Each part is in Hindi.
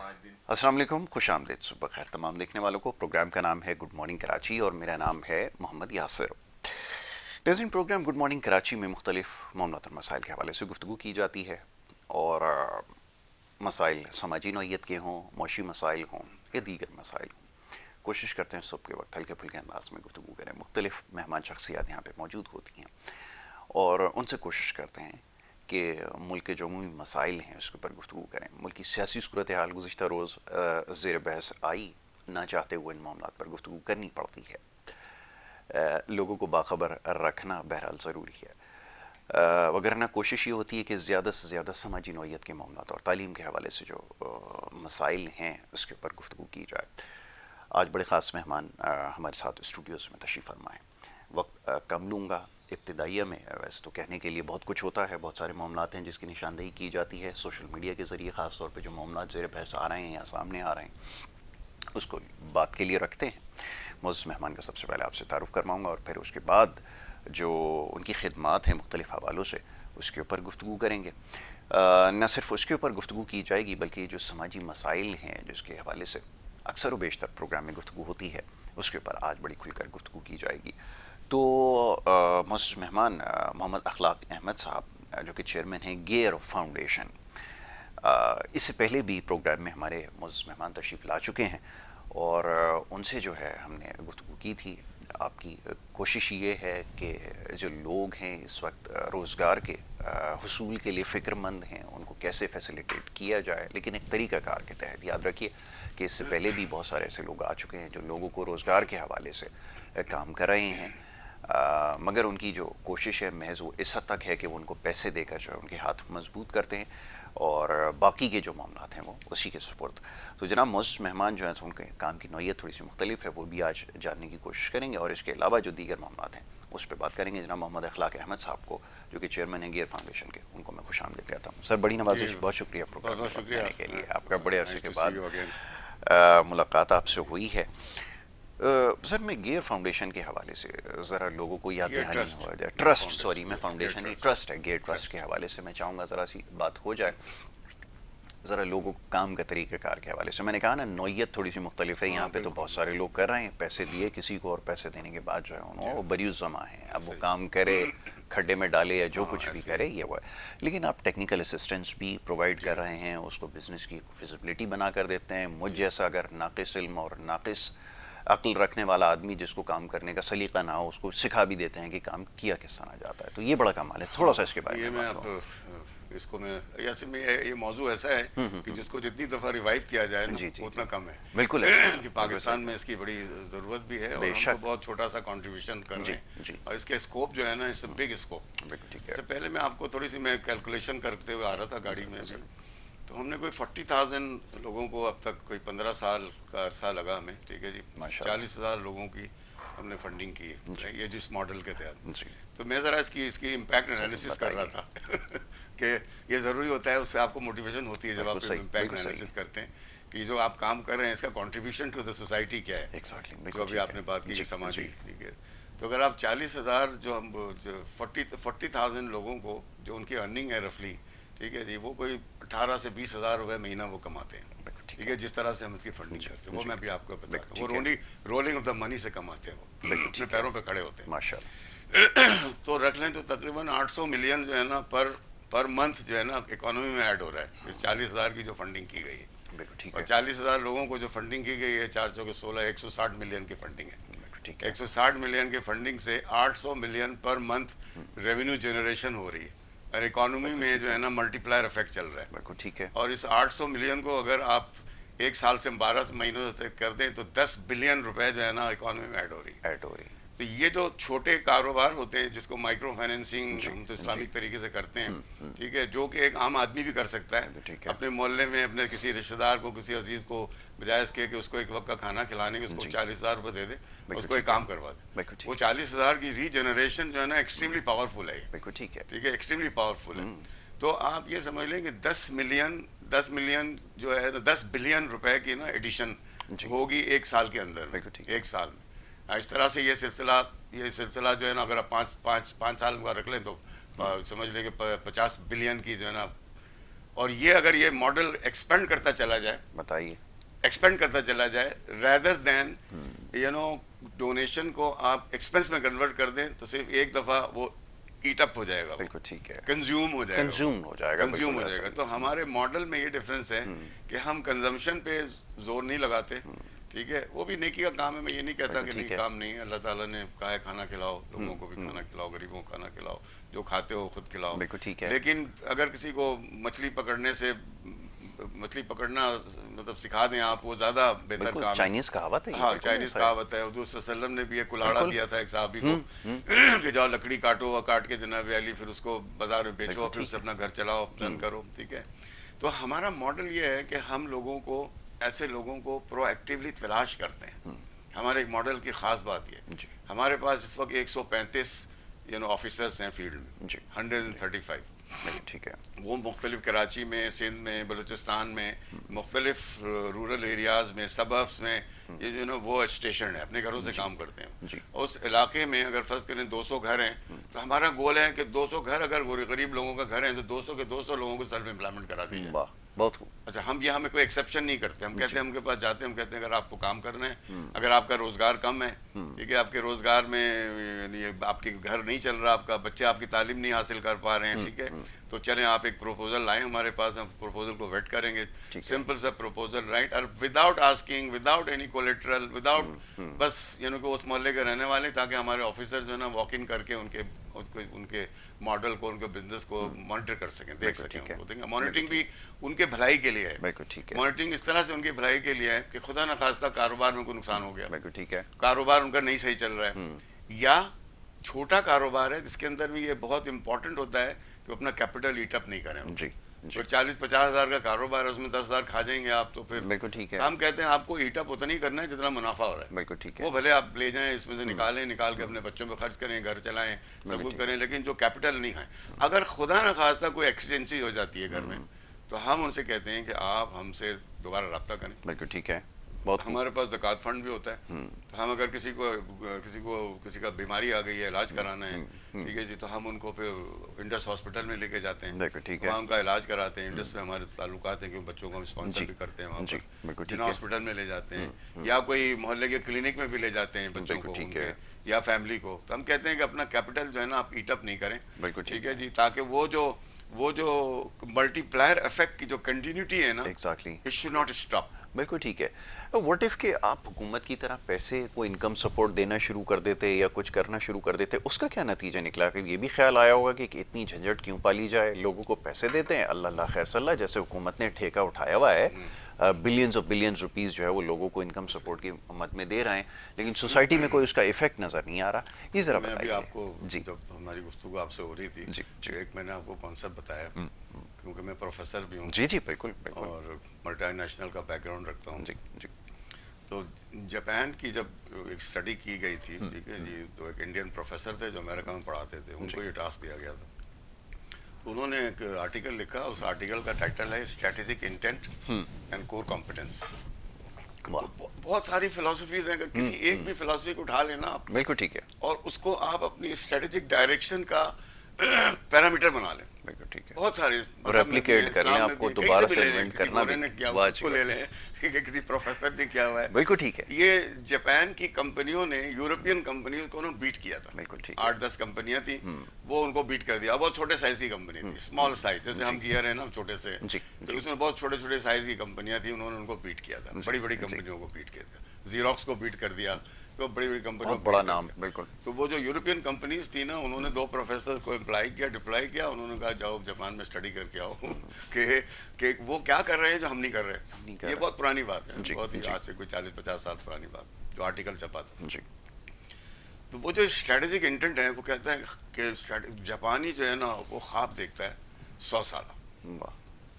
अस्सलाम वालेकुम, खुश आमदीद, सुबह खैर तमाम देखने वालों को। प्रोग्राम का नाम है गुड मॉर्निंग कराची और मेरा नाम है मोहम्मद यासिर। इन प्रोग्राम गुड मॉर्निंग कराची में मुख्तलिफ मामलात और मसाइल के हवाले से गुफ्तगू की जाती है और मसाइल समाजी नौइयत के हों, मौशी मसाइल हों या दीगर मसाइल हों, कोशिश करते हैं सुबह के वक्त हल्के फुल्के अंदाज में गुफ्तगू करें। मुख्तलिफ मेहमान शख्सियात यहाँ पर मौजूद होती हैं और उनसे कोशिश करते हैं कि मुल्क के जो अमूमी मसाइल हैं उसके ऊपर गुफ्तगू करें। मुल्क की सियासी सूरत हाल गुज़िश्ता रोज़ ज़ेर बहस आई, ना चाहते हुए इन मामलों पर गुफ्तगू करनी पड़ती है। लोगों को बाखबर रखना बहरहाल ज़रूरी है, वगरना कोशिश ये होती है कि ज़्यादा से ज़्यादा समाजी नौइयत के मामलों और तालीम के हवाले से जो मसाइल हैं उसके ऊपर गुफ्तगू की जाए। आज बड़े ख़ास मेहमान हमारे साथ स्टूडियोज़ में तशरीफ़ फरमा है। वक्त कम लूँगा। इब्तिदाइया में वैसे तो कहने के लिए बहुत कुछ होता है, बहुत सारे मामलात हैं जिसकी निशानदेही की जाती है सोशल मीडिया के ज़रिए, ख़ास तौर पे जो मामलात ज़ेर बहस आ रहे हैं या सामने आ रहे हैं उसको बात के लिए रखते हैं। मुझसे मेहमान का सबसे पहले आपसे तारुफ़ करवाऊँगा और फिर उसके बाद जो उनकी खिदमात हैं मुख्तलिफ़ हवालों से उसके ऊपर गुफ्तगू करेंगे। न सिर्फ उसके ऊपर गुफ्तगू की जाएगी बल्कि जो समाजी मसाइल हैं जिसके हवाले से अक्सर व बेशतर प्रोग्राम में गुफ्तगू होती है उसके ऊपर आज बड़ी खुलकर गुफ्तगू की जाएगी। तो मुअज़्ज़ज़ मेहमान मोहम्मद अखलाक अहमद साहब जो कि चेयरमैन हैं गेयर फाउंडेशन, इससे पहले भी प्रोग्राम में हमारे मुअज़्ज़ज़ मेहमान तशरीफ़ ला चुके हैं और उनसे जो है हमने गुफ्तगू की थी। आपकी कोशिश ये है कि जो लोग हैं इस वक्त रोज़गार के हुसूल के लिए फ़िक्रमंद हैं उनको कैसे फैसिलिटेट किया जाए, लेकिन एक तरीक़ाकार के तहत। याद रखिए कि इससे पहले भी बहुत सारे ऐसे लोग आ चुके हैं जो लोगों को रोज़गार के हवाले से काम कर रहे हैं, मगर उनकी जो कोशिश है महज वो इस हद तक है कि वो उनको पैसे देकर जो है उनके हाथ मजबूत करते हैं और बाकी के जो मामलात हैं वो उसी के सुपुर्द। तो जनाब मुअज़्ज़ज़ मेहमान जो हैं उनके काम की नौइयत थोड़ी सी मुख्तलिफ है, वो भी आज जानने की कोशिश करेंगे और इसके अलावा जो दीगर मामलात हैं उस पर बात करेंगे। जनाब मोहम्मद अखलाक अहमद साहब को जो कि चेयरमैन हैं गियर फाउंडेशन के, उनको मैं खुश आमदीद कहता हूँ। सर बड़ी जी, नवाजिश, बहुत शुक्रिया प्रोग्राम बहुत-बहुत में वक्त शुक्रिया। देने के लिए। आपका बड़े अरसे नाइस के टू सी बाद यू अगेन। मुलाकात आपसे हुई है। सर मैं गियर फाउंडेशन के हवाले से ज़रा लोगों को याद गियर दहानी ट्रस्ट, हो जाए। नॉट ट्रस्ट, सॉरी, फाउंडेशन, मैं यस, गियर फाउंडेशन नहीं, ट्रस्ट, ट्रस्ट है, गियर ट्रस्ट के ट्रस्ट। हवाले से मैं चाहूँगा ज़रा सी बात हो जाए। ज़रा लोगों को काम का तरीक़ाकार के हवाले से, मैंने कहा ना नौइयत थोड़ी सी मुख्तलिफ है। यहाँ हाँ, पे तो बिल्कुल, बहुत सारे बिल्कुल। लोग कर रहे हैं, पैसे दिए किसी को और पैसे देने के बाद जो है जी उन्होंने हाँ, बरियुज़ जमा है, अब वो सही। काम करे, खड्डे में डाले या जो हाँ, कुछ भी ऐसे ही करे है। ये वो है। लेकिन आप टेक्निकल असिस्टेंस भी प्रोवाइड जी कर हाँ, रहे हैं, उसको बिज़नेस की फिजिबिलिटी बना कर देते हैं। मुझ जी। जैसा अगर नाक़िस इल्म और नाक़िस अक्ल रखने वाला आदमी जिसको काम करने का सलीका ना हो उसको सिखा भी देते हैं कि काम किया किस तरह जाता है। तो ये बड़ा कमाल है। थोड़ा सा इसके हाँ, बारे ये में मैं बात अब करूँ। इसको मैं ऐसे में ये मौजू ऐसा है कि जिसको जितनी दफ़ा रिवाइव किया जाए ना, जी जी जी, उतना कम है। बिल्कुल ऐसा ही है, कि बिल्कुल पाकिस्तान सही में बात। इसकी बड़ी ज़रूरत भी है और हम तो बेशक। बहुत छोटा सा कंट्रीब्यूशन कर रहे जी हैं जी, और इसके स्कोप जो है ना, इट्स अ बिग स्कोप। बिल्कुल ठीक है। इससे पहले मैं आपको थोड़ी सी मैं कैलकुलेशन करते हुए आ रहा था गाड़ी में ज़रूर भी। ज़रूर। तो हमने कोई 40,000 लोगों को अब तक, कोई 15 साल का अरसा लगा हमें, ठीक है जी। माशाल्लाह। 40,000 लोगों की हमने फंडिंग की जी है ये जिस मॉडल के तहत। जी, तो मैं ज़रा इसकी इसकी इम्पैक्ट ज़रूर एनालिसिस कर रहा बताइए। था कि ये ज़रूरी होता है, उससे आपको मोटिवेशन होती है जब बिल्कुल आप सही, इम्पैक्ट बिल्कुल सही एनालिसिस है। करते हैं कि जो आप काम कर रहे हैं इसका कंट्रीब्यूशन टू द सोसाइटी क्या है। एग्जैक्टली, जो बिल्कुल अभी ठीक है। आपने बात की कि जी समाजी, जी, ठीक है। तो अगर आप 40,000 जो हम जो 40,000 लोगों को जो उनकी अर्निंग है रफली, ठीक है जी, वो कोई 18 से 20,000 रुपये महीना वो कमाते हैं, बिल्कुल ठीक ठीक है। है। जिस तरह से हम इसकी फंडिंग जी करते हैं वो जी, मैं भी आपको बताता बिल्कुल हूँ। वो ठीक है। रोलिंग ऑफ द मनी से कमाते हैं, वो बिल्कुल अपने ठीक है। पैरों पे खड़े होते माशाल्लाह। हैं। तो रख लें तो तकरीबन 800 मिलियन जो है ना पर मंथ जो है ना इकोनॉमी में ऐड हो रहा है इस 40,000 की जो फंडिंग की गई है। बिल्कुल ठीक और है। 40,000 लोगों को जो फंडिंग की गई है, 4 चौके 16, 160 मिलियन की फंडिंग है। बिल्कुल ठीक है। 160 मिलियन के फंडिंग से 800 million per month revenue generation हो रही है और इकोनॉमी बिल्कुल में ठीक जो है है। ना मल्टीप्लायर इफेक्ट चल रहा है। बिल्कुल ठीक है। और इस 800 मिलियन को अगर आप एक साल से 12 महीनों से कर दें तो 10 बिलियन रुपए जो है ना इकोनॉमी में ऐड हो रही है। ऐड हो रही। तो ये जो छोटे कारोबार होते हैं जिसको माइक्रो फाइनेंसिंग जी हम तो जी, इस्लामिक तरीके से करते हैं, ठीक है, जो कि एक आम आदमी भी कर सकता है बिल्कुल ठीक है। अपने मोहल्ले में अपने किसी रिश्तेदार को, किसी अजीज़ को, बजाय इसके कि उसको एक वक्त का खाना खिलाने के उसको जी, 40,000 रुपये दे दे, बिल्कुल उसको एक ठीक है। काम करवा दे। बिल्कुल वो ठीक है। 40,000 की रीजनरेशन जो है ना एक्सट्रीमली पावरफुल है ये, बिल्कुल ठीक है। ठीक है, एक्सट्रीमली पावरफुल है। तो आप ये समझ लें कि 10 मिलियन जो है ना 10 बिलियन रुपए की ना एडिशन जी, होगी एक साल के अंदर में, बिल्कुल ठीक है। एक साल में। इस तरह से ये सिलसिला जो है ना अगर आप पाँच पाँच पाँच साल का रख लें तो समझ लें कि 50 बिलियन की जो है ना और ये अगर ये मॉडल एक्सपेंड करता चला जाए, बताइए, एक्सपेंड करता चला जाए, रेदर देन डोनेशन को आप एक्सपेंस में कन्वर्ट कर दें, तो सिर्फ एक दफा वो ईट अप हो जाएगा, बिल्कुल ठीक है, कंज्यूम हो जाएगा, कंज्यूम हो जाएगा, कंज्यूम हो बिल्कुल जाएगा। ऐसा। तो हमारे मॉडल में ये डिफरेंस है कि हम कंजम्पशन पे जोर नहीं लगाते, ठीक है। वो भी नेकी का काम है, मैं ये नहीं कहता कि नहीं काम नहीं है। अल्लाह ताला ने कहा है खाना खिलाओ, लोगों को भी खाना खिलाओ, गरीबों को खाना खिलाओ, जो खाते हो खुद खिलाओ, बिल्कुल ठीक है। लेकिन अगर किसी को मछली पकड़ने से मछली पकड़ना मतलब सिखा दें आप, वो ज्यादा बेहतर काम है। चाइनीज कहावत है ये, हाँ, बिल्कुल चाइनीज ऐसा है। कहावत है। हुजूर सल्लल्लाहु अलैहि वसल्लम ने भी एक कुल्हाड़ा बिल्कुल। दिया था एक साहबी को कि जाओ लकड़ी काटो, और काट के जनाब अली फिर उसको बाजार में बेचो, बिल्कुल फिर ठीक उससे अपना घर चलाओ, रन करो, ठीक है। तो हमारा मॉडल ये है कि हम लोगों को, ऐसे लोगों को प्रोएक्टिवली तलाश करते हैं। हमारे एक मॉडल की खास बात ये, जी, हमारे पास इस वक्त 135 ऑफिसर्स हैं फील्ड में, जी, 135। बिल्कुल ठीक है, वो मुख्तलिफ कराची में, सिंध में, बलूचिस्तान में, मुख्तलिफ रूरल एरियाज़ में, सबर्ब्स में, ये जो ना वो स्टेशन है, अपने घरों से काम करते हैं। जी, उस इलाके में अगर फर्ज करें 200 घर हैं, तो हमारा गोल है कि 200 घर अगर गरीब लोगों का घर है तो 200 के 200 लोगों को सेल्फ एम्प्लॉयमेंट करा दी जाए। वाह, बहुत खूब, अच्छा, हम यहाँ में कोई एक्सेप्शन नहीं करते। हम कहते हैं, उनके पास जाते हैं, हम कहते हैं अगर आपको काम करना है, अगर आपका रोजगार कम है, ठीक है, आपके रोजगार में ये आपके घर नहीं चल रहा, आपका बच्चे आपकी तालीम नहीं हासिल कर पा रहे हैं, ठीक है, तो चलें आप एक प्रपोजल लाएं हमारे पास, हम प्रपोजल को वेट करेंगे। सिंपल सा प्रपोजल, राइट, और without asking, without any collateral, without, बस कि उस मोहल्ले के रहने वाले, ताकि हमारे ऑफिसर जो है ना वॉक इन करके उनके मॉडल को, उनके बिजनेस को मॉनिटर कर सकें, देख सकें। मॉनिटरिंग भी उनके भलाई के लिए है। बिल्कुल ठीक है, मॉनिटरिंग इस तरह से उनकी भलाई के लिए है कि खुदा न खास्ता कारोबार में कोई नुकसान हो गया, बिल्कुल ठीक है, कारोबार उनका नहीं सही चल रहा है, या छोटा कारोबार है जिसके अंदर भी ये बहुत इंपॉर्टेंट होता है कि अपना कैपिटल ईट अप नहीं करें। जी, जी, तो 40-50 हज़ार का कारोबार है, उसमें 10 हज़ार खा जाएंगे आप, तो फिर बिल्कुल ठीक है, हम कहते हैं आपको ईट अप उतना ही करना है जितना मुनाफा हो रहा है। बिल्कुल ठीक है, वो भले आप ले जाएं, इसमें से निकाल के अपने बच्चों पे खर्च करें, घर चलाएं, सब कुछ करें, लेकिन जो कैपिटल नहीं है, अगर खुदा न खास्ता कोई एक्सीडेंसी हो जाती है घर में, तो हम उनसे कहते हैं कि आप हमसे दोबारा रब्ता करें। बिल्कुल ठीक है, बहुत खूब, हमारे पास ज़कात फंड भी होता है, तो हम अगर किसी का बीमारी आ गई है, इलाज कराना है, ठीक है जी, तो हम उनको फिर इंडस हॉस्पिटल में लेके जाते हैं, बिल्कुल ठीक है, वहाँ उनका इलाज कराते हैं। इंडस में हमारे ताल्लुकात हैं कि बच्चों को हम स्पॉन्सर भी करते हैं वहाँ जी, पर, बिल्कुल ठीक जिन्हें है, हॉस्पिटल में ले जाते हैं, या कोई मोहल्ले के क्लिनिक में भी ले जाते हैं बच्चों को, ठीक उनके है, या फैमिली को। तो हम कहते हैं कि अपना कैपिटल जो है ना आप ईट अप नहीं करें, बिल्कुल ठीक है जी, ताकि वो जो मल्टीप्लायर इफेक्ट की जो कंटिन्यूटी है ना, exactly, it should not stop. बिल्कुल ठीक है। व्हाट इफ के आप हुकूमत की तरह पैसे को इनकम सपोर्ट देना शुरू कर देते या कुछ करना शुरू कर देते, उसका क्या नतीजा निकला? कि ये भी ख्याल आया होगा कि इतनी झंझट क्यों पाली जाए, लोगों को पैसे देते हैं, अल्लाह अल्लाह खैर सल्ला, जैसे हुकूमत ने ठेका उठाया हुआ है, बिलियंस ऑफ बिलियंस रुपीस जो है वो लोगों को इनकम सपोर्ट की मद में दे रहे हैं, लेकिन सोसाइटी में कोई उसका इफेक्ट नजर नहीं आ रहा। ये जरा मैं अभी बताइए। आपको, जी जब हमारी गुफ्तगू आपसे हो रही थी, जी, जी। एक मैंने आपको कॉन्सेप्ट बताया, क्योंकि मैं प्रोफेसर भी हूँ जी जी बिल्कुल बिल्कुल। और मल्टीनेशनल का बैकग्राउंड रखता हूँ। जी जी तो जापान की जब एक स्टडी की गई थी, ठीक है जी, तो एक इंडियन प्रोफेसर थे जो अमेरिका में पढ़ाते थे, उनको ये टास्क दिया गया था। तो उन्होंने एक आर्टिकल लिखा, उस आर्टिकल का टाइटल है strategic intent and core competence. बहुत सारी फिलोसफीज हैं, अगर किसी एक भी फिलोसफी को उठा लेना आप, बिल्कुल ठीक है, और उसको आप अपनी स्ट्रेटेजिक डायरेक्शन का पैरामीटर बना लें, बिल्कुल ठीक है, बहुत सारे रेप्लिकेट कर लें, आपको दोबारा से इन्वेंट करना भी ने किया, वाह उसको ले लें, किसी प्रोफेसर ने किया हुआ है, बिल्कुल ठीक है, ये जापान की कंपनियों ने यूरोपियन कंपनियों को बीट किया था। बिल्कुल ठीक है, 8-10 कंपनियां थी, वो उनको बीट कर दिया। बहुत छोटे साइज की कंपनी थी, स्मॉल साइज, जैसे हम गियर है ना छोटे से, जी, तो उसमें बहुत छोटे छोटे साइज की कंपनियां थी, उन्होंने उनको बीट किया था, बड़ी बड़ी कंपनियों को बीट किया था, जीरोक्स को बीट कर दिया, तो बड़ी बड़ी कंपनियों बहुत बड़ा नाम, बिल्कुल। तो वो जो यूरोपियन कंपनीज थी ना, उन्होंने 2 प्रोफेसर को एम्प्लॉय किया, डिप्लॉय किया, उन्होंने कहा जाओ जापान में स्टडी करके आओ कि वो क्या कर रहे हैं जो हम नहीं कर रहे। ये बहुत पुरानी बात है, बहुत ही आज से कोई 40-50 साल पुरानी बात, जो आर्टिकल छपा था जी। तो वो जो स्ट्रेटेजिक इंटेंट है, वो कहता है कि जापानी जो है ना वो ख्वाब देखता है 100 साल,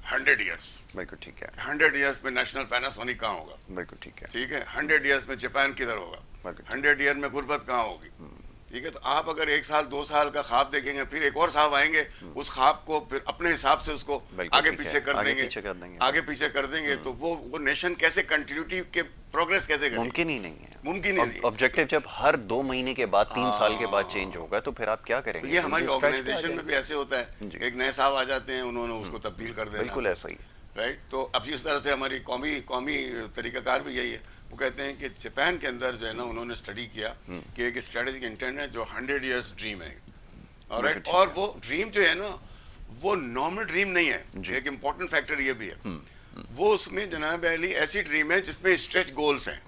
100 ईयर्स, बिल्कुल ठीक है, 100 ईयर्स में नेशनल पैनासोनिक कहाँ होगा, बिल्कुल ठीक है, ठीक है, 100 ईयर्स में जापान किधर होगा, 100 ईयर में गुर्बत कहाँ होगी, ठीक है। तो आप अगर 1 साल 2 साल का ख्वाब देखेंगे, फिर एक और ख्वाब आएंगे, उस ख्वाब को फिर अपने हिसाब से उसको आगे पीछे कर देंगे, आगे पीछे कर देंगे, तो वो नेशन कैसे कंटिन्यूटी के प्रोग्रेस कैसे करेगा? मुमकिन ही नहीं है, मुमकिन ही नहीं है। ऑब्जेक्टिव जब हर 2 महीने के बाद 3 साल के बाद चेंज होगा तो फिर आप क्या तो करेंगे? ये हमारी बिल्कुल scratch पे आ ऑर्गेनाइजेशन में जाएंगे। भी ऐसे होता है, जी। एक नए साहब आ जाते हैं, उन्होंने उसको तब्दील कर देना, बिल्कुल ऐसा ही है। राइट। तो अब इस तरह से हमारी कौमी कौमी तरीकाकार भी यही है। वो कहते हैं कि जापान के अंदर जो है ना, उन्होंने स्टडी किया कि एक स्ट्रेटेजिक इंटेंट है जो 100 इयर्स ड्रीम है, बिल्कुल ऑलराइट। ठीक और है। वो ड्रीम जो है ना, वो नॉर्मल ड्रीम नहीं है। जी। एक इम्पॉर्टेंट फैक्टर ये भी है, वो उसमें जनाब अली ऐसी ड्रीम है जिसमें स्ट्रेच गोल्स हैं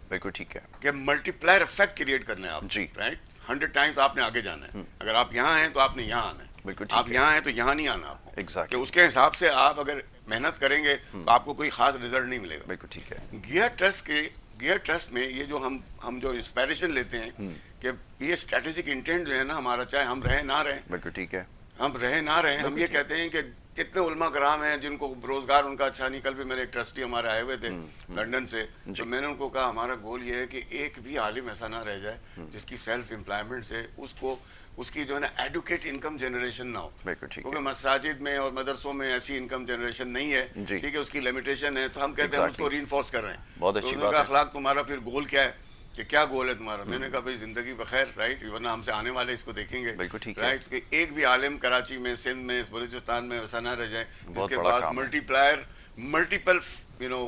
बिल्कुल ठीक है। कि मल्टीप्लायर इफेक्ट क्रिएट करना है आप, जी। राइट। 100 टाइम्स आपने आगे जाना है। अगर आप यहाँ हैं तो आपने यहाँ आना है, बिल्कुल ठीक आप है। यहाँ हैं तो यहाँ नहीं आना आपको। Exactly. कि उसके हिसाब से आप अगर मेहनत करेंगे तो आपको कोई खास रिजल्ट नहीं मिलेगा। बिल्कुल ठीक है। गियर ट्रस्ट में ये जो हम जो इंस्पायरेशन लेते हैं कि ये स्ट्रेटेजिक इंटेंट जो है ना हमारा, चाहे हम रहे ना रहे, बिल्कुल ठीक है। हम रहे ना रहे, हम ये कहते हैं कि जितने उलमा कराम हैं जिनको रोजगार उनका अच्छा नहीं, कल भी मेरे एक ट्रस्टी हमारे आए हुए थे लंदन से, तो मैंने उनको कहा हमारा गोल ये है कि एक भी आलिम ऐसा ना रह जाए जिसकी सेल्फ एम्प्लॉयमेंट से उसको उसकी जो है ना एडुकेट इनकम जनरेशन ना हो। बिल्कुल ठीक क्योंकि है। मसाजिद में और मदरसों में ऐसी इनकम जनरेशन नहीं है, जी। ठीक है, उसकी लिमिटेशन है। तो हम कहते हैं हम उसको रीइंफोर्स कर रहे हैं। बहुत तो अच्छी उन्होंने बात कहा है। अखलाक तुम्हारा फिर गोल क्या है, कि क्या गोल है तुम्हारा? मैंने कहा भाई जिंदगी बखैर, राइट, वरना हमसे आने वाले इसको देखेंगे, बिल्कुल ठीक है। राइट, कि एक भी आलिम कराची में, सिंध में, इस बलूचिस्तान में वैसा ना रह जाए बहुत जिसके बड़ा पास काम है। मल्टीप्लायर मल्टीपल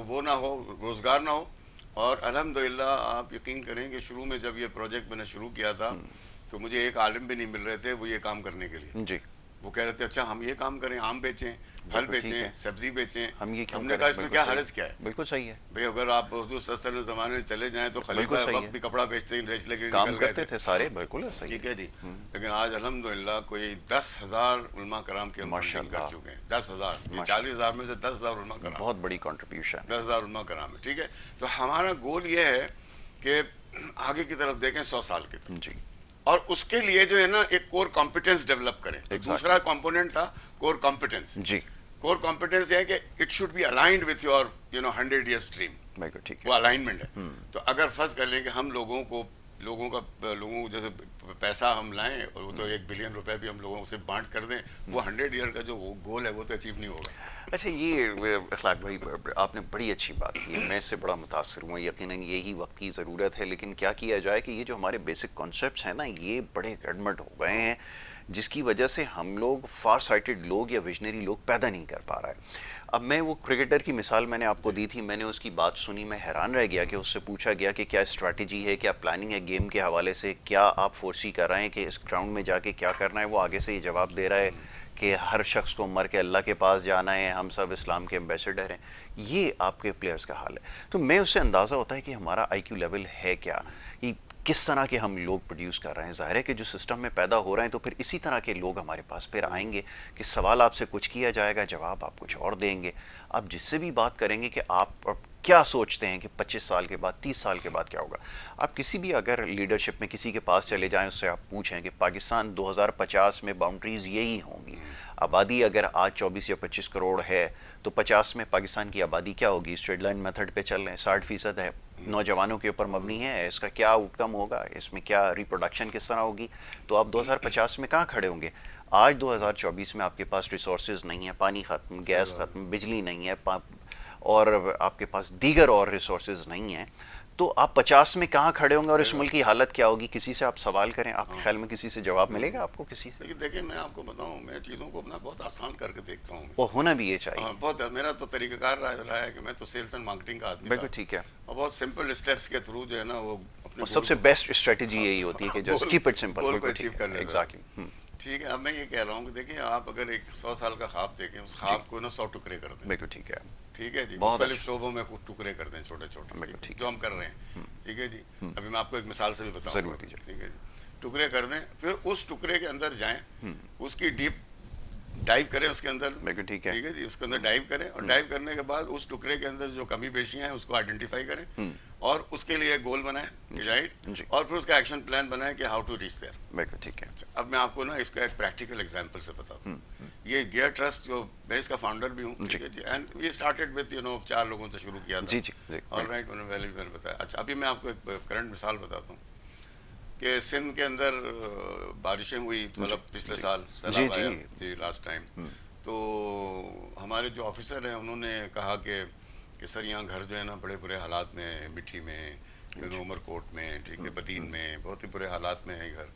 वो ना हो, रोजगार ना हो। और अल्हम्दुलिल्लाह आप यकीन करें कि शुरू में जब ये प्रोजेक्ट मैंने शुरू किया था तो मुझे एक आलिम भी नहीं मिल रहे थे वो ये काम करने के लिए। जी। वो कह रहे थे अच्छा हम ये काम करें, आम बेचें, फल बिल्कुल ठीक है। बेचें, सब्जी बेचें। हम ये क्यों हमने करें? कहा इसमें बिल्कुल क्या सही हर्ज क्या है बिल्कुल सही है। भाई? अगर आप हुजूर सल्लल्लाहु अलैहि वसल्लम ज़माने में चले जाएं तो खलीफा बिल्कुल सही वक्त है। भी कपड़ा बेच लेके काम निकल गए करते थे सारे, बिल्कुल ऐसा ही ठीक है। है जी। लेकिन आज अल्हम्दुलिल्लाह कोई 10,000 उलमा कराम के हम फंडिंग कर माशाल्लाह। चुके हैं। 10,000, ये माशाल्लाह। 40,000 में से 10,000 उलमा कराम, बहुत बड़ी कंट्रीब्यूशन है। 10,000 उलमा कराम है, ठीक है। तो हमारा गोल ये है कि आगे की तरफ देखें 100 साल की तरफ, जी। और उसके लिए जो है ना एक कोर कॉम्पिटेंस डेवलप करें। तो Exactly. दूसरा कंपोनेंट था कोर कॉम्पिटेंस। जी। कोर कॉम्पिटेंस है कि it should be aligned with your 100 years dream. बिल्कुल ठीक वो है। अलाइनमेंट है। तो अगर फर्ज कर लें कि हम लोगों को जैसे पैसा हम लाएं और वो तो 1 बिलियन रुपए भी हम लोगों से बांट कर दें, वो 100 ईयर का जो गोल है वो तो अचीव नहीं होगा। अच्छा, ये अखलाक भाई आपने बड़ी अच्छी बात की है, मैं इससे बड़ा मुतासिर हूँ। यकीनन यही वक्त की ज़रूरत है, लेकिन क्या किया जाए कि ये जो हमारे बेसिक कॉन्सेप्ट्स हैं ना, ये बड़े गड़बड़ हो गए हैं, जिसकी वजह से हम लोग फार साइटेड लोग या विजनरी लोग पैदा नहीं कर पा रहा है। अब मैं वो क्रिकेटर की मिसाल मैंने आपको दी थी, मैंने उसकी बात सुनी, मैं हैरान रह गया कि उससे पूछा गया कि क्या स्ट्रैटेजी है, क्या प्लानिंग है गेम के हवाले से, क्या आप फोर्सी कर रहे हैं कि इस ग्राउंड में जाके क्या करना है। वो आगे से ये जवाब दे रहा है कि हर शख्स को मर के अल्लाह के पास जाना है, हम सब इस्लाम के एम्बेसडर हैं। ये आपके प्लेयर्स का हाल है। तो मैं उससे अंदाज़ा होता है कि हमारा IQ लेवल है क्या, कि किस तरह के हम लोग प्रोड्यूस कर रहे हैं। ज़ाहिर है कि जो सिस्टम में पैदा हो रहे हैं तो फिर इसी तरह के लोग हमारे पास फिर आएंगे कि सवाल आपसे कुछ किया जाएगा, जवाब आप कुछ और देंगे। आप जिससे भी बात करेंगे कि आप क्या सोचते हैं कि 25 साल के बाद, 30 साल के बाद क्या होगा। आप किसी भी अगर लीडरशिप में किसी के पास चले जाएं, उससे आप पूछें कि पाकिस्तान 2050 में बाउंड्रीज़ यही होंगी, आबादी अगर आज 24 या 25 करोड़ है तो 50 में पाकिस्तान की आबादी क्या होगी। स्ट्रेट लाइन मेथड पे चल रहे हैं, 60% है, नौजवानों के ऊपर मबनी है, इसका क्या आउटकम होगा, इसमें क्या रिप्रोडक्शन किस तरह होगी। तो आप 2050 में कहाँ खड़े होंगे। आज 2024 में आपके पास रिसोर्सेज नहीं है, पानी ख़त्म, गैस ख़त्म, बिजली नहीं है, और आपके पास दीगर और रिसोर्सेज नहीं हैं, तो आप 50 में कहाँ खड़े होंगे और इस मुल्क की हालत क्या होगी। किसी से आप सवाल करें, आपके ख्याल में किसी से जवाब मिलेगा आपको किसी से? लेकिन देखिए मैं आपको बताऊं, मैं चीज़ों को अपना बहुत आसान करके देखता हूँ। वो होना भी ये चाहिए। बहुत मेरा तो तरीकाकार रहा है कि मैं तो सेल्स एंड मार्केटिंग का आदमी बिल्कुल था, ठीक है। और बहुत सिंपल स्टेप्स के थ्रू जो है ना वो अपने और सबसे बेस्ट स्ट्रेटजी यही होती है कि जस्ट कीप इट सिंपल। गोल को बिल्कुल अचीव ठीक कर है, लेना। एग्जैक्टली। ठीक है। अब मैं ये कह रहा हूँ कि देखिए आप अगर एक 100 साल का ख्वाब देखें, उस ख्वाब को ना 100 टुकड़े कर दें। बिल्कुल ठीक है। ठीक है जी। बहुत मुख्तलिफ शोबों में कुछ टुकड़े कर दें, छोटे छोटे, बिल्कुल ठीक जो हम कर रहे हैं। ठीक है जी। अभी मैं आपको एक मिसाल से भी बताऊंगा। ज़रूर दीजिए। ठीक है जी। टुकड़े कर दें, फिर उस टुकड़े के अंदर जाएं, उसकी डीप डाइव करें उसके अंदर। बिल्कुल ठीक है। ठीक है जी। उसके अंदर डाइव करें, और डाइव करने के बाद उस टुकड़े के अंदर जो कमी पेशियां हैं उसको आइडेंटिफाई करें, और उसके लिए गोल बनाएं, राइट, जी। और फिर उसका एक्शन प्लान बनाएं कि हाउ टू रीच देयर। बिल्कुल ठीक है। अब मैं आपको ना इसका एक प्रैक्टिकल एग्जांपल से बताता हूँ। ये गियर ट्रस्ट जो मैं इसका फाउंडर भी हूँ, ठीक है जी, एंड वी स्टार्टेड विद 4 लोगों से शुरू किया था। जी जी जी। ऑलराइट, मैंने बताया। अच्छा, अभी मैं आपको एक करंट मिसाल बताता हूँ कि सिंध के अंदर बारिशें हुई, मतलब पिछले साल सैलाब आया जी लास्ट टाइम। तो हमारे जो ऑफिसर हैं उन्होंने कहा कि सर यहाँ घर जो है ना बड़े बुरे हालात में, मिट्टी में, उमरकोट में, ठीक है, बदीन में, बहुत ही बुरे हालात में है घर।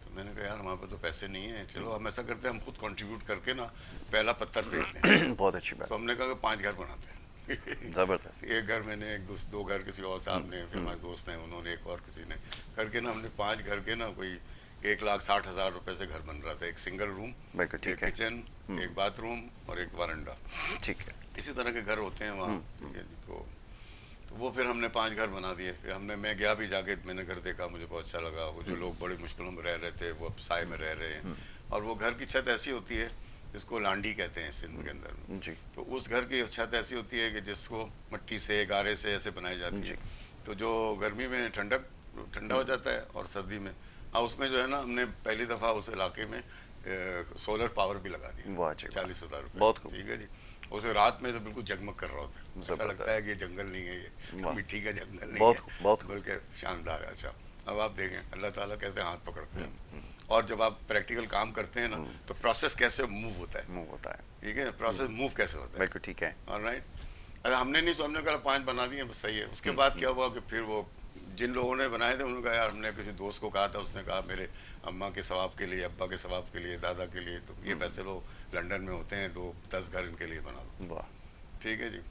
तो मैंने कहा यार हमारे पास तो पैसे नहीं है, चलो हम ऐसा करते हैं, हम खुद कंट्रीब्यूट करके ना पहला पत्थर फेंकते हैं। बहुत अच्छी बात। तो हमने कहा कि 5 घर बनाते हैं। जबरदस्त। एक घर मैंने, एक दो घर किसी और साहब ने, फिर हमारे दोस्त हैं उन्होंने, एक और किसी ने करके ना हमने 5 घर के ना कोई 1,60,000 रुपए से घर बन रहा था। एक सिंगल रूम, बिल्कुल एक ठीक है। किचन, एक बाथरूम और एक वरांडा। ठीक है। इसी तरह के घर होते हैं वहाँ, ठीक है जी। तो वो फिर हमने 5 घर बना दिए। फिर मैं गया भी जाके, मैंने घर देखा, मुझे बहुत अच्छा लगा। वो जो लोग बड़ी मुश्किलों में रह रहे थे वो अब साए में रह रहे हैं। और वो घर की छत ऐसी होती है जिसको लांडी कहते हैं सिंध के अंदर में। जी। तो उस घर की छत ऐसी होती है कि जिसको मिट्टी से, गारे से ऐसे बनाई जाती है। तो जो गर्मी में ठंडा हो जाता है और सर्दी में, और उसमें जो है ना, हमने पहली दफ़ा उस इलाके में सोलर पावर भी लगा दिया। 40,000 रुपये। बहुत खूब। ठीक है जी। उसमें रात में तो बिल्कुल जगमग कर रहा होता है, ऐसा लगता है कि ये जंगल नहीं है, ये मिट्टी का जंगल नहीं बहुत है, बहुत बल्कि शानदार है। अच्छा, अब आप देखें अल्लाह ताला कैसे हाथ पकड़ते हैं, और जब आप प्रैक्टिकल काम करते हैं ना, तो प्रोसेस कैसे मूव होता है, ठीक है, प्रोसेस मूव कैसे होता है। बिल्कुल ठीक है। ऑलराइट। अगर हमने नहीं, तो हमने कहा 5 बना दिए, बस सही है। उसके बाद क्या हुआ कि फिर वो जिन लोगों ने बनाए थे उन्होंने कहा यार, हमने किसी दोस्त को कहा था, उसने कहा मेरे अम्मा के सवाब के लिए, अब्बा के सवाब के लिए, दादा के लिए, तो ये पैसे लो लंदन में होते हैं, तो 10 घर इनके लिए बना दो। वाह। ठीक है जी।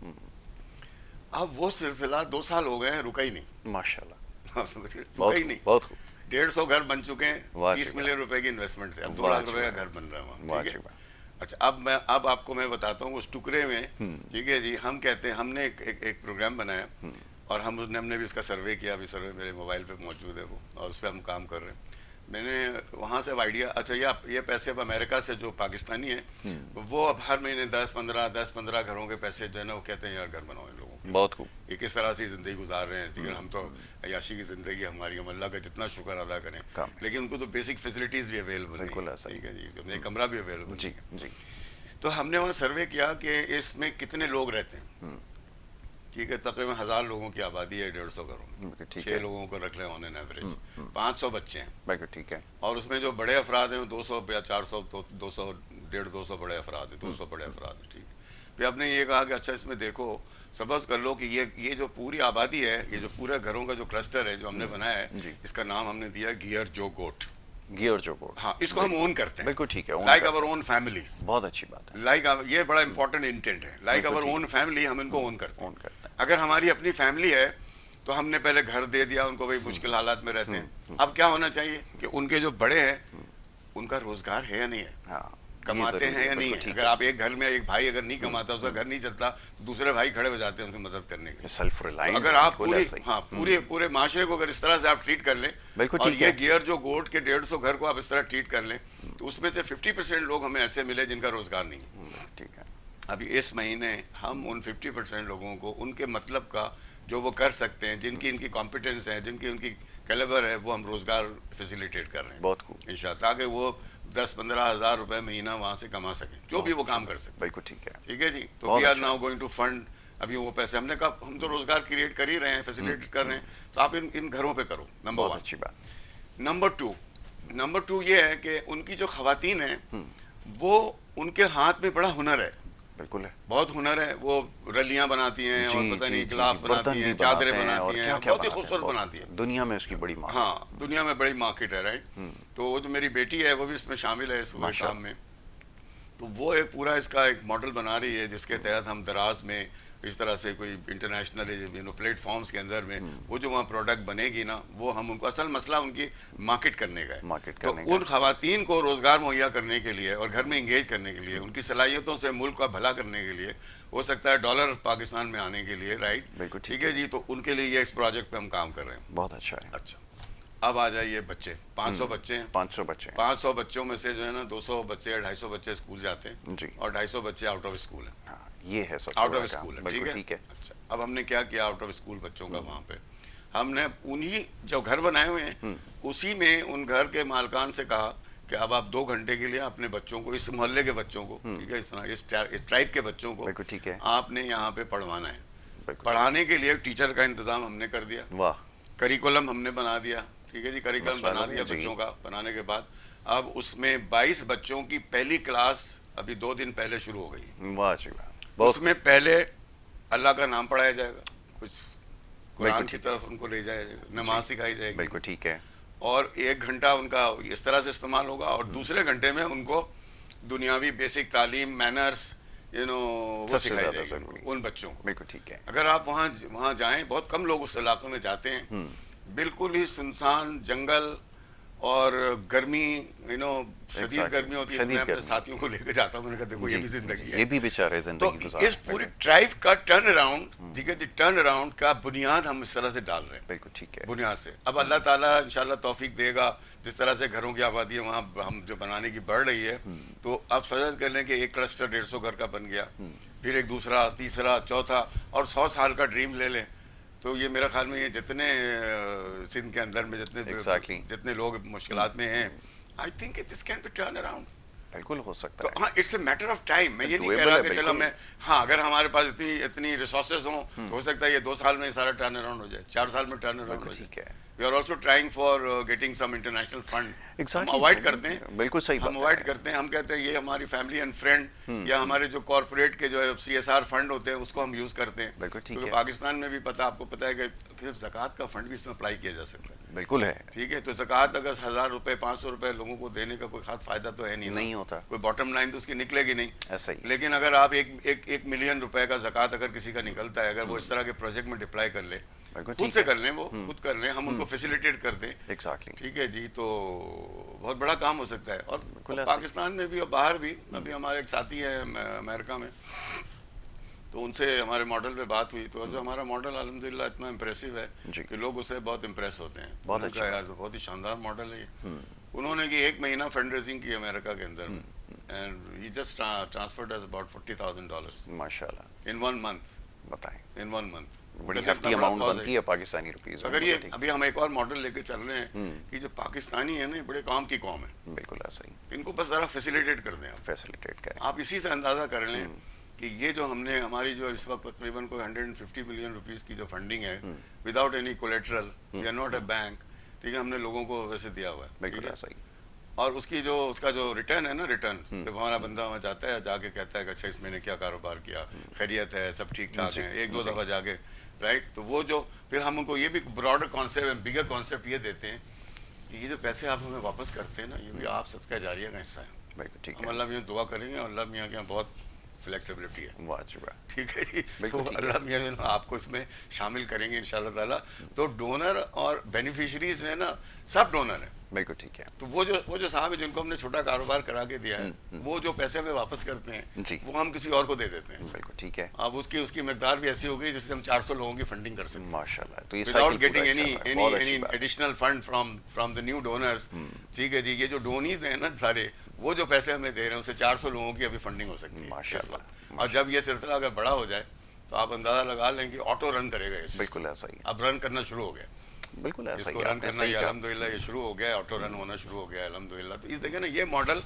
अब वो सिलसिला 2 साल हो गए हैं, रुका ही नहीं। माशाल्लाह। आप समझिए, रुका ही नहीं। बहुत खूब। 150 घर बन चुके हैं, वाह 30 मिलियन रुपए की इन्वेस्टमेंट से, अब 2 वाह लाख जी रुपए का वाह। घर बन रहा है वहाँ। वाह ठीक जी है। वाह। अच्छा, अब आपको मैं बताता हूँ उस टुकड़े में, ठीक है जी। हम कहते हैं, हमने एक प्रोग्राम बनाया, और हमने भी इसका सर्वे किया। अभी सर्वे मेरे मोबाइल पे मौजूद है वो, और उस पर हम काम कर रहे हैं। मैंने वहाँ से अब आइडिया, अच्छा ये पैसे अब अमेरिका से जो पाकिस्तानी है, वो अब हर महीने 10-15 घरों के पैसे जो है ना, वो कहते हैं यार घर बनाओ इन लोगों को। बहुत खूब। ये किस तरह से ज़िंदगी गुजार रहे हैं, ठीक है। हम तो अय्याशी की ज़िंदगी हमारी, हम अल्लाह का जितना शुक्र अदा करें, लेकिन उनको तो बेसिक फैसिलिटीज़ भी अवेलेबल नहीं है, ठीक है जी। एक कमरा भी अवेलेबल जी नहीं है। जी। तो हमने वहाँ सर्वे किया कि इसमें कितने लोग रहते हैं, ठीक है। तकरीबन 1000 लोगों की आबादी है 150 घरों में। 6 लोगों को रख लें ऑन एन एवरेज, 500 बच्चे हैं। बिल्कुल ठीक है। और उसमें जो बड़े अफराद हैं 200 या 400, 200, 150-200 बड़े अफराद हैं, 200 बड़े अफराद हैं, ठीक है। फिर आपने ये कहा कि अच्छा इसमें देखो, सपोज कर लो कि ये जो पूरी आबादी है, ये जो पूरे घरों का जो क्लस्टर है जो हमने बनाया है, इसका नाम हमने दिया गियर जो गोट। हाँ, इसको हम ओन करते हैं। बिल्कुल ठीक है। Like our own family. बहुत अच्छी बात है। लाइक ये बड़ा इंपॉर्टेंट इंटेंट है, लाइक अवर ओन फैमिली, हम इनको ओन करते हैं। अगर हमारी अपनी फैमिली है तो हमने पहले घर दे दिया उनको, भाई मुश्किल हालात में रहते हैं। अब क्या होना चाहिए कि उनके जो बड़े हैं उनका रोजगार है या नहीं है, हाँ, कमाते हैं या नहीं है। अगर आप एक घर में एक भाई अगर नहीं कमाता, उसका घर नहीं चलता, तो दूसरे भाई खड़े हो जाते हैं उनसे मदद करने के। Self reliance. अगर आप पूरे माशरे को अगर इस तरह से आप ट्रीट कर लें, और ये गियर जो गोट के 150 घर को आप इस तरह ट्रीट कर लें, तो उसमें से 50% लोग हमें ऐसे मिले जिनका रोजगार नहीं है। ठीक है। अभी इस महीने हम उन 50% लोगों को उनके मतलब का जो वो कर सकते हैं, जिनकी इनकी कॉम्पिटेंस है, जिनकी उनकी कैलिबर है, वो हम रोजगार फैसिलिटेट कर रहे हैं बहुत खूब इंशाल्लाह, ताकि वो 10-15 हज़ार रुपए महीना वहाँ से कमा सकें, जो भी वो काम कर सकते। बिल्कुल ठीक है। ठीक है जी। तो we are now going to fund, अभी वो पैसे हमने कहा हम तो रोजगार क्रिएट कर ही रहे हैं, फैसिलिटेट कर रहे हैं, तो आप इन घरों पे करो। नंबर 1। अच्छी बात। नंबर टू ये है कि उनकी जो खवातीन है, वो उनके हाथ में बड़ा हुनर है। बिल्कुल है। बहुत हुनर है। वो रलियां बनाती हैं, और पता नहीं गिलाफ बनाती हैं, चादरें बनाती हैं, बहुत ही खूबसूरत बनाती हैं। दुनिया में उसकी बड़ी मार्केट। हाँ, दुनिया में बड़ी मार्केट है, राइट। तो वो जो मेरी बेटी है वो भी इसमें शामिल है इस काम में। तो वो एक पूरा इसका एक मॉडल बना रही है, जिसके तहत हम दराज में इस तरह से कोई इंटरनेशनल प्लेटफॉर्म्स के अंदर में वो जो वहाँ प्रोडक्ट बनेगी ना, वो हम उनको, असल मसला उनकी मार्केट करने का है। तो उन खवातीन को रोजगार मुहैया करने के लिए और घर में इंगेज करने के लिए, उनकी सलाहियतों से मुल्क का भला करने के लिए, हो सकता है डॉलर पाकिस्तान में आने के लिए, राइट। ठीक है जी। तो उनके लिए इस प्रोजेक्ट पे हम काम कर रहे हैं। बहुत अच्छा है। अच्छा, अब आ जाइए बच्चे। 500 बच्चे हैं। 500 बच्चों में से जो है ना 200 बच्चे या 250 बच्चे स्कूल जाते हैं जी, और 250 बच्चे आउट ऑफ स्कूल है। हाँ, ये है सब आउट ऑफ स्कूल है। ठीक है। अच्छा, अब हमने क्या किया आउट ऑफ स्कूल बच्चों का, वहाँ पे हमने उन्हीं जो घर बनाए हुए हैं उसी में उन घर के मालकान से कहा कि अब आप 2 घंटे के लिए अपने बच्चों को, इस मोहल्ले के बच्चों को, ठीक है, इस ट्राइब के बच्चों को, ठीक है, आपने यहाँ पे पढ़वाना है। पढ़ाने के लिए टीचर का इंतजाम हमने कर दिया। वाह। करिकुलम हमने बना दिया। ठीक है जी। करिकुलम बना दिया बच्चों का। बनाने के बाद अब उसमें 22 बच्चों की पहली क्लास अभी 2 दिन पहले शुरू हो गई। वाह जी वाह। उसमें पहले अल्लाह का नाम पढ़ाया जाएगा, कुरान की तरफ उनको ले जाया जाएगा, नमाज सिखाई जाएगी, बिल्कुल ठीक है। और 1 घंटा उनका इस तरह से इस्तेमाल होगा, और दूसरे घंटे में उनको दुनियावी बेसिक तालीम, मैनर्स, वो सबसे सिखाई ज्यादा जाएगी जरूरी, उन बच्चों को। बिल्कुल ठीक है। अगर आप वहाँ जाएं, बहुत कम लोग उस इलाकों में जाते हैं, बिल्कुल ही सुनसान जंगल और गर्मी, शदीद गर्मी होती है। मैं अपने साथियों को लेकर जाता हूँ, मैंने कहा देखो ये भी जिंदगी है, ये भी बेचारे जिंदगी तो गुजार इस पूरी ट्राइब का टर्न अराउंड, ठीक है जी, टर्न अराउंड का बुनियाद हम इस तरह से डाल रहे हैं, बिल्कुल ठीक है। बुनियाद से। अब अल्लाह ताला इंशाल्लाह तौफीक देगा, जिस तरह से घरों की आबादी है वहाँ हम जो बनाने की बढ़ रही है, तो आप समझ कर लें कि एक क्लस्टर 150 घर का बन गया, फिर एक दूसरा, तीसरा, चौथा, और 100 साल का ड्रीम ले लें, तो ये मेरा ख्याल में ये जितने सिंध के अंदर में जितने लोग मुश्किलात में हैं, I think this can be turn around. बिल्कुल हो सकता तो है। हाँ, it's a matter of time. मैं ये नहीं कह रहा कि चलो मैं, हाँ, अगर हमारे पास इतनी रिसोर्सेज हों तो हो सकता है ये 2 साल में सारा टर्न अराउंड हो जाए, 4 साल में टर्न अराउंड हो ठीक जाए। है। We are also trying for getting some international fund. हम Exactly, अवॉइड करते हैं, बिल्कुल सही हम बात अवॉइड है। करते हैं, हम कहते हैं ये हमारी फैमिली एंड फ्रेंड, या हमारे जो कॉर्पोरेट के जो CSR फंड होते हैं उसको हम यूज करते हैं। बिल्कुल ठीक क्योंकि है। पाकिस्तान में भी आपको पता है कि सिर्फ ज़कात का फंड भी इसमें अप्लाई किया जा सकता है। बिल्कुल है। ठीक है, तो ज़कात अगर 1000 रुपए 500 रुपए लोगों को देने का कोई खास फायदा तो है नहीं होता, कोई बॉटम लाइन तो उसकी निकलेगी नहीं। ऐसा ही। लेकिन अगर आप एक मिलियन रुपए का ज़कात अगर किसी का निकलता है, अगर वो इस तरह के प्रोजेक्ट में डिप्लॉय कर ले, खुद से कर लें, वो खुद कर लें, हम उनको फैसिलिटेट कर दें, एग्जैक्टली, ठीक है जी, तो बहुत बड़ा काम हो सकता है। और पाकिस्तान में भी और बाहर भी, अभी हमारे एक साथी हैं अमेरिका में, तो उनसे हमारे मॉडल पे बात हुई, तो जो हमारा मॉडल अल्हम्दुलिल्लाह इतना इम्प्रेसिव है कि लोग उससे बहुत इम्प्रेस होते हैं। बहुत अच्छा यार, तो बहुत ही शानदार मॉडल है ये। उन्होंने कि 1 महीना फंड रेजिंग की अमेरिका के अंदर में, and he just transferred us about $40,000 माशाल्लाह इन 1 मंथ। बताएं, इन 1 मंथ बड़ी hefty अमाउंट बनती है पाकिस्तानी रुपीस। अगर ये अभी हम एक और मॉडल लेके चल रहे हैं कि जो पाकिस्तानी है ना, बड़े काम की कौम है, बिल्कुल ऐसा ही, इनको बस जरा फैसिलिटेट कर दें, फैसिलिटेट करें। आप इसी से अंदाजा कर लें कि ये जो हमने हमारी जो इस वक्त तकरीबन कोई 150 बिलियन रुपीस की जो फंडिंग है, without any collateral, we are not a bank, ठीक है, हमने लोगों को वैसे दिया हुआ है, बिल्कुल ऐसा ही। और उसका जो रिटर्न है ना, रिटर्न जब हमारा बंदा वहाँ जाता है, जाके कहता है कि अच्छा इस महीने क्या कारोबार किया, खैरियत है, सब ठीक ठाक है, 1-2 दफ़ा जाके, राइट, तो वो जो फिर हम उनको ये भी ब्रॉडर कॉन्सेप्ट, बिगर कॉन्सेप्ट ये देते हैं कि ये जो पैसे आप हमें वापस करते हैं ना, ये भी आप सदका जारिया का हिस्सा है। हम अल्लाह मियाँ दुआ करेंगे, और अल्लाह मियाँ के यहाँ बहुत फ्लेक्सिबिलिटी है, ठीक है जी, तो अल्लाह मियाँ आपको इसमें शामिल करेंगे इंशाल्लाह ताला। तो डोनर और बेनिफिशरीज में ना सब डोनर है, बिल्कुल ठीक है। तो वो जो साहब है जिनको हमने छोटा कारोबार करा के दिया है, वो जो पैसे हमें वापस करते हैं जी, वो हम किसी और को दे देते हैं, बिल्कुल ठीक है। अब उसकी मकदार भी ऐसी हो गई जिससे हम 400 लोगों की फंडिंग कर सकते हैं माशाल्लाह। तो ये without getting any additional fund from the new donors, ठीक है जी। ये जो डोनीज हैं ना सारे, वो जो पैसे हमें दे रहे हैं उससे 400 लोगों की अभी फंडिंग हो सकती है माशाल्लाह। और जब ये सिलसिला अगर बड़ा हो जाए तो आप अंदाजा लगा लें कि ऑटो रन करेगा ये, बिल्कुल ऐसा ही, अब रन करना शुरू हो गया, बिल्कुल ऐसा ही, रन करना ये अल्हम्दुलिल्लाह ये शुरू हो गया, ऑटो रन होना शुरू हो गया अल्हम्दुलिल्लाह। तो इस देखिए ना, ये मॉडल